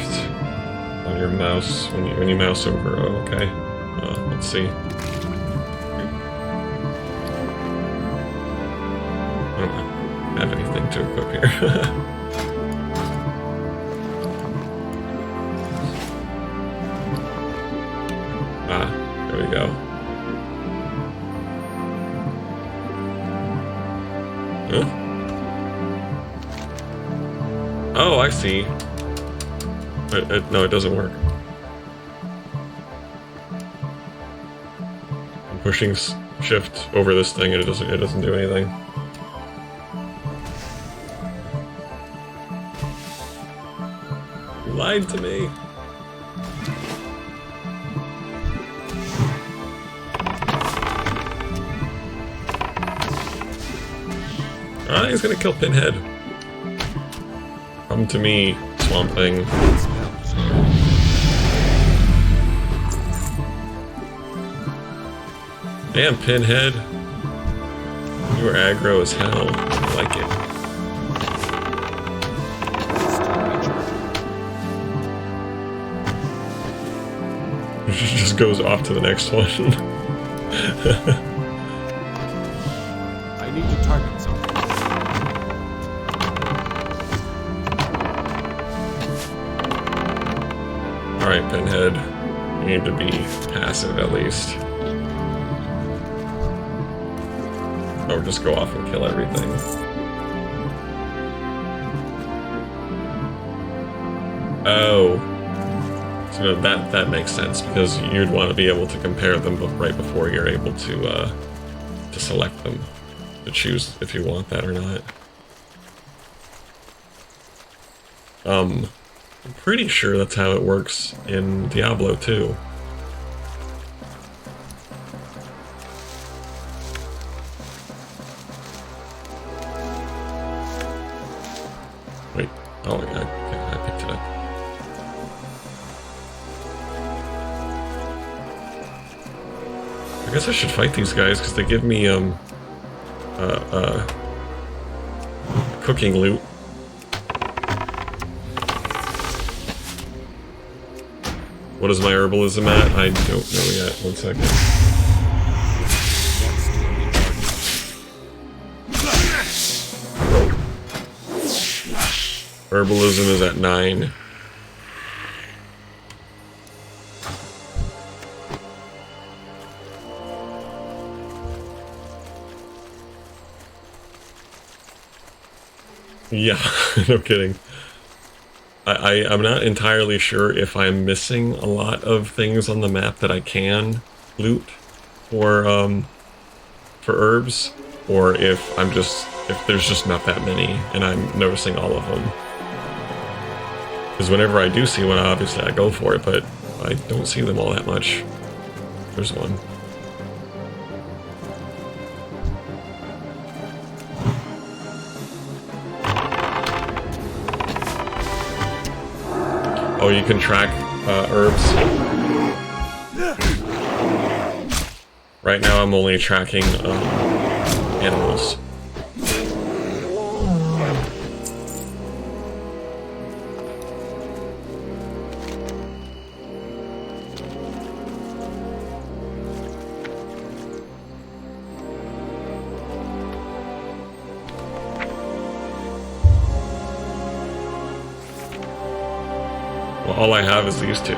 on your mouse when you mouse over. Oh, okay. Let's see. I don't have anything to equip here. There we go. Huh? Oh, I see. No, it doesn't work. I'm pushing shift over this thing and it doesn't do anything. lied to me. Ah, he's gonna kill Pinhead. Come to me, Swamp Thing. Damn, Pinhead. You are aggro as hell. I like it. She just goes off to the next one. I need to target something. Alright, Pinhead. You need to be passive at least. Or just go off and kill everything. Oh. So that makes sense, because you'd want to be able to compare them right before you're able to select them. To choose if you want that or not. I'm pretty sure that's how it works in Diablo 2. Wait, oh, I picked it up. I guess I should fight these guys because they give me cooking loot. What is my herbalism at? I don't know yet. 1 second. Herbalism is at 9. Yeah, no kidding. I'm not entirely sure if I'm missing a lot of things on the map that I can loot for herbs, or if there's just not that many and I'm noticing all of them. Because whenever I do see one, obviously I go for it, but I don't see them all that much. There's one. Oh, you can track herbs. Right now I'm only tracking animals. Well, all I have is these two.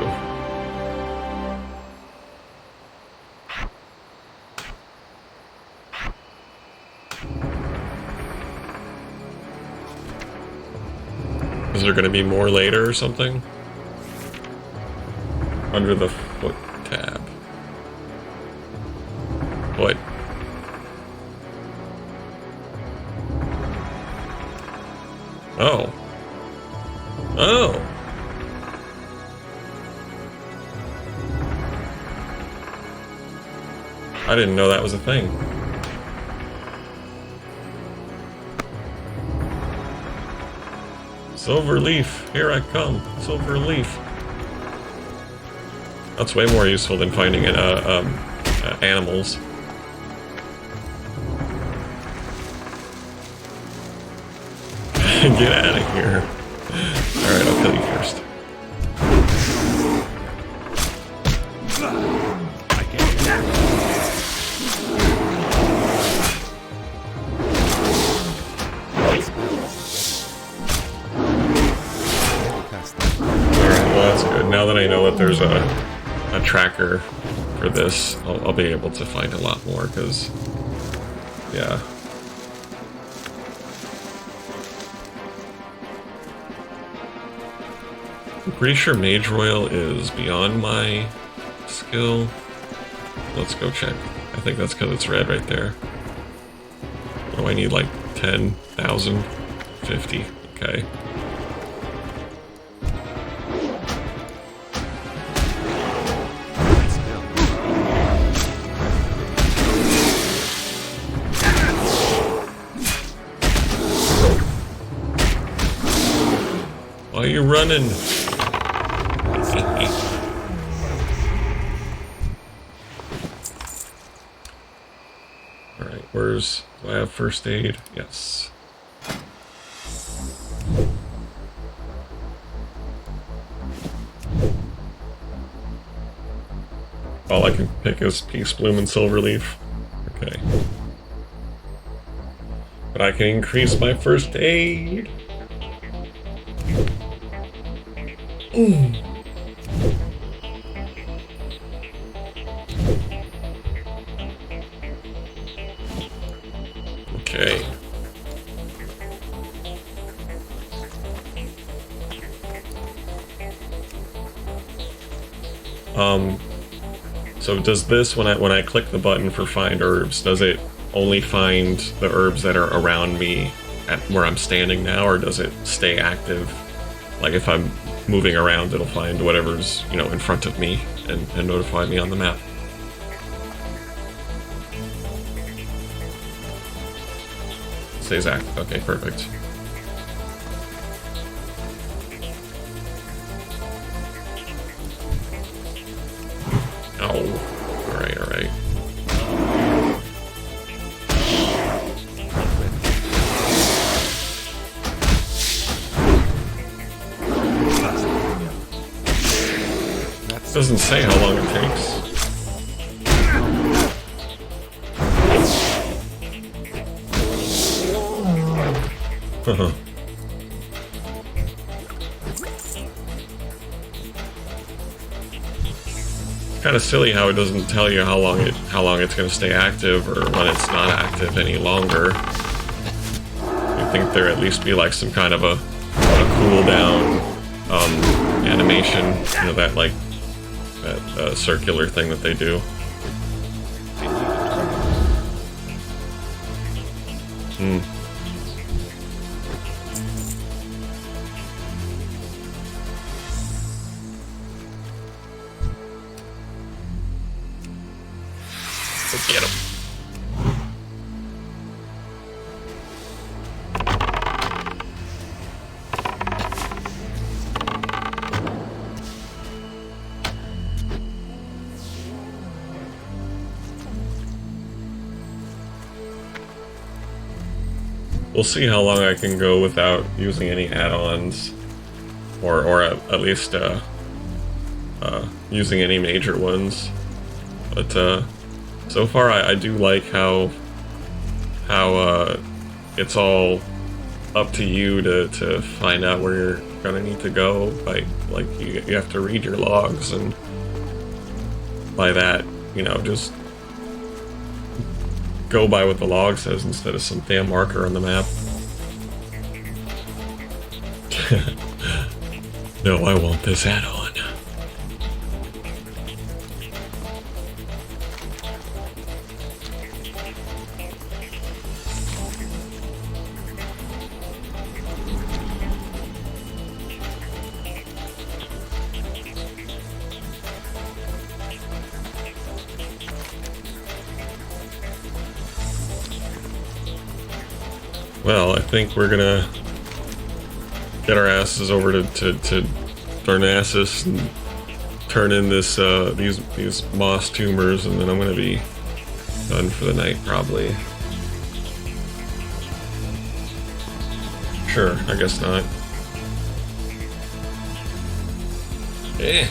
Is there going to be more later or something? Under the foot tab. What? Oh. Oh! I didn't know that was a thing. Silver leaf, here I come. Silver leaf. That's way more useful than finding animals. Get out of here. Alright, I'll kill you first. Now that I know that there's a tracker for this, I'll be able to find a lot more, because, yeah. I'm pretty sure Mage Royal is beyond my skill. Let's go check. I think that's because it's red right there. Oh, I need like 10,000? 50. Okay. you running? Alright, do I have first aid? Yes. All I can pick is Peace Bloom and Silverleaf. Okay. But I can increase my first aid. Ooh. Okay. So does this, when I click the button for find herbs, does it only find the herbs that are around me at where I'm standing now, or does it stay active? Like if I'm moving around, it'll find whatever's, you know, in front of me and notify me on the map. Stays active. Okay, perfect. Oh, alright, alright. Doesn't say how long it takes. Kind of silly how it doesn't tell you how long it's going to stay active or when it's not active any longer. You'd think there at least be like some kind of a cooldown animation, you know, that like that circular thing that they do. Let's get him. We'll see how long I can go without using any add-ons, or at least using any major ones. But so far, I do like how it's all up to you to find out where you're gonna need to go. Like you have to read your logs, and by that, you know, just go by what the log says instead of some damn marker on the map. No, I want this add-on. Well, I think we're gonna get our asses over to Darnassus and turn in this these moss tumors, and then I'm gonna be done for the night probably. Sure, I guess not. Eh.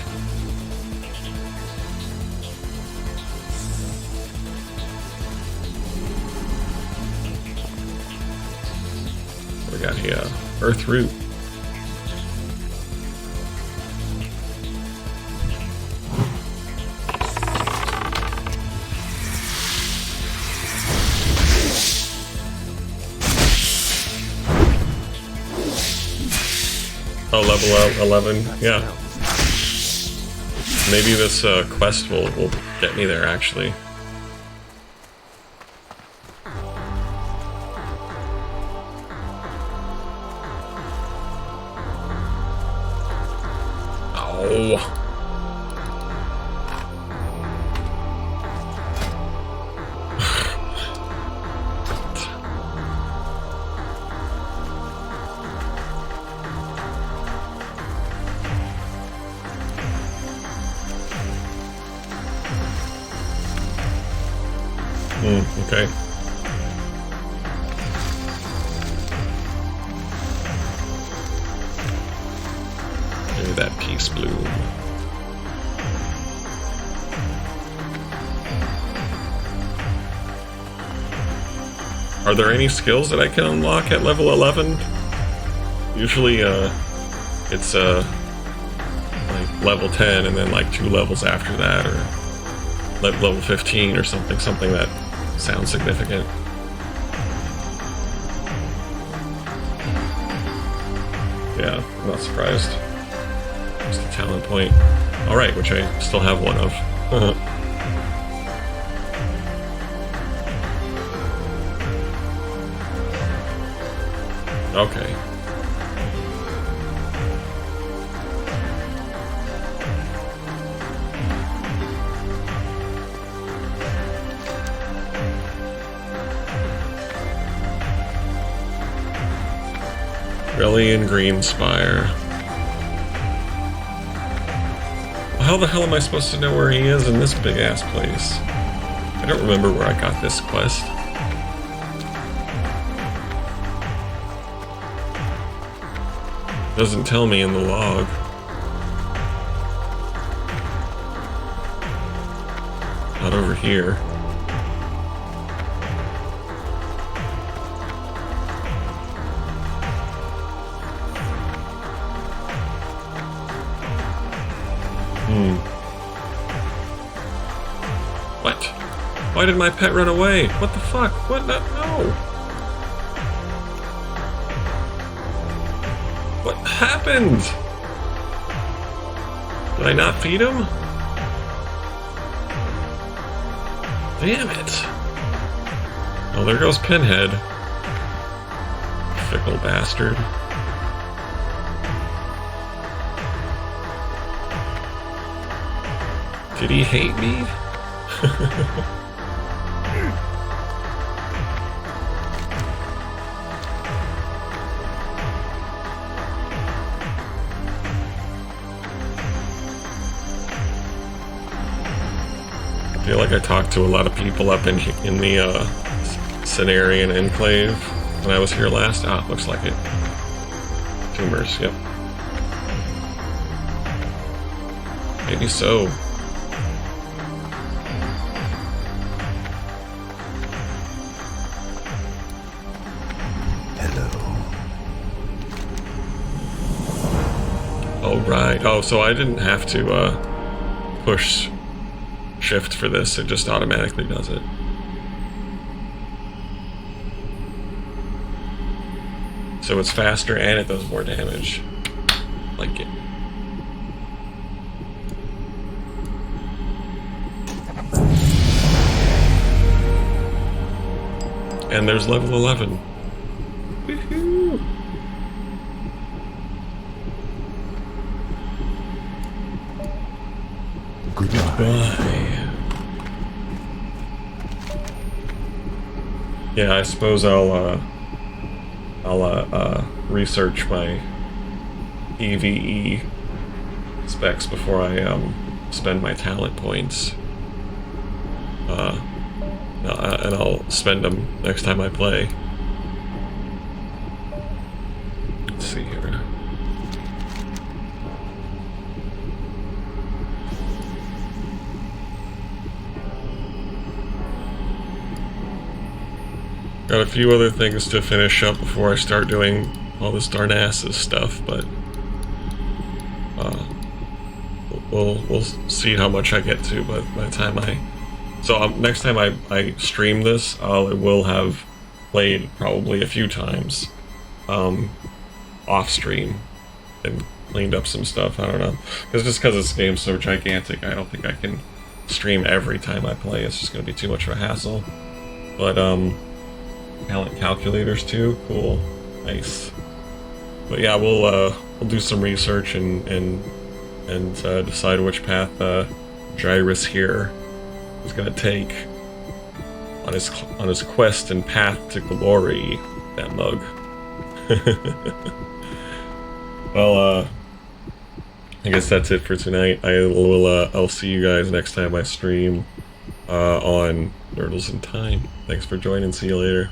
We got here, Earth Root. Oh, level up 11. Yeah. Maybe this quest will get me there actually. Okay. Maybe that peace bloom. Are there any skills that I can unlock at level 11? Usually, it's, like, level 10 and then, like, 2 levels after that, or level 15 or something that sounds significant. Yeah, I'm not surprised. Just a talent point. Alright, which I still have one of. Okay. Really in Greenspire. How the hell am I supposed to know where he is in this big ass place? I don't remember where I got this quest. Doesn't tell me in the log. Not over here. What? Why did my pet run away? What the fuck? What? No! What happened? Did I not feed him? Damn it. Oh, there goes Pinhead. Fickle bastard. Did he hate me? I feel like I talked to a lot of people up in the Cenarian Enclave when I was here last. Ah, looks like it. Tumors, yep. Maybe so. Oh, right. Oh, so I didn't have to push shift for this. It just automatically does it. So it's faster and it does more damage. Like it. And there's level 11. Woohoo! Goodbye. Yeah, I suppose I'll research my EVE specs before I spend my talent points. And I'll spend them next time I play. Let's see here. Got a few other things to finish up before I start doing all this Darnassus stuff, but we'll see how much I get to by the time next time I stream this, I will have played probably a few times off stream and cleaned up some stuff. I don't know, because this game's so gigantic, I don't think I can stream every time I play. It's just gonna be too much of a hassle. But talent calculators too, cool, nice. But yeah, we'll do some research and decide which path Gyrus here is gonna take on his quest and path to glory. That mug. Well, I guess that's it for tonight. I'll see you guys next time I stream. on Nerdles in Time. Thanks for joining. See you later.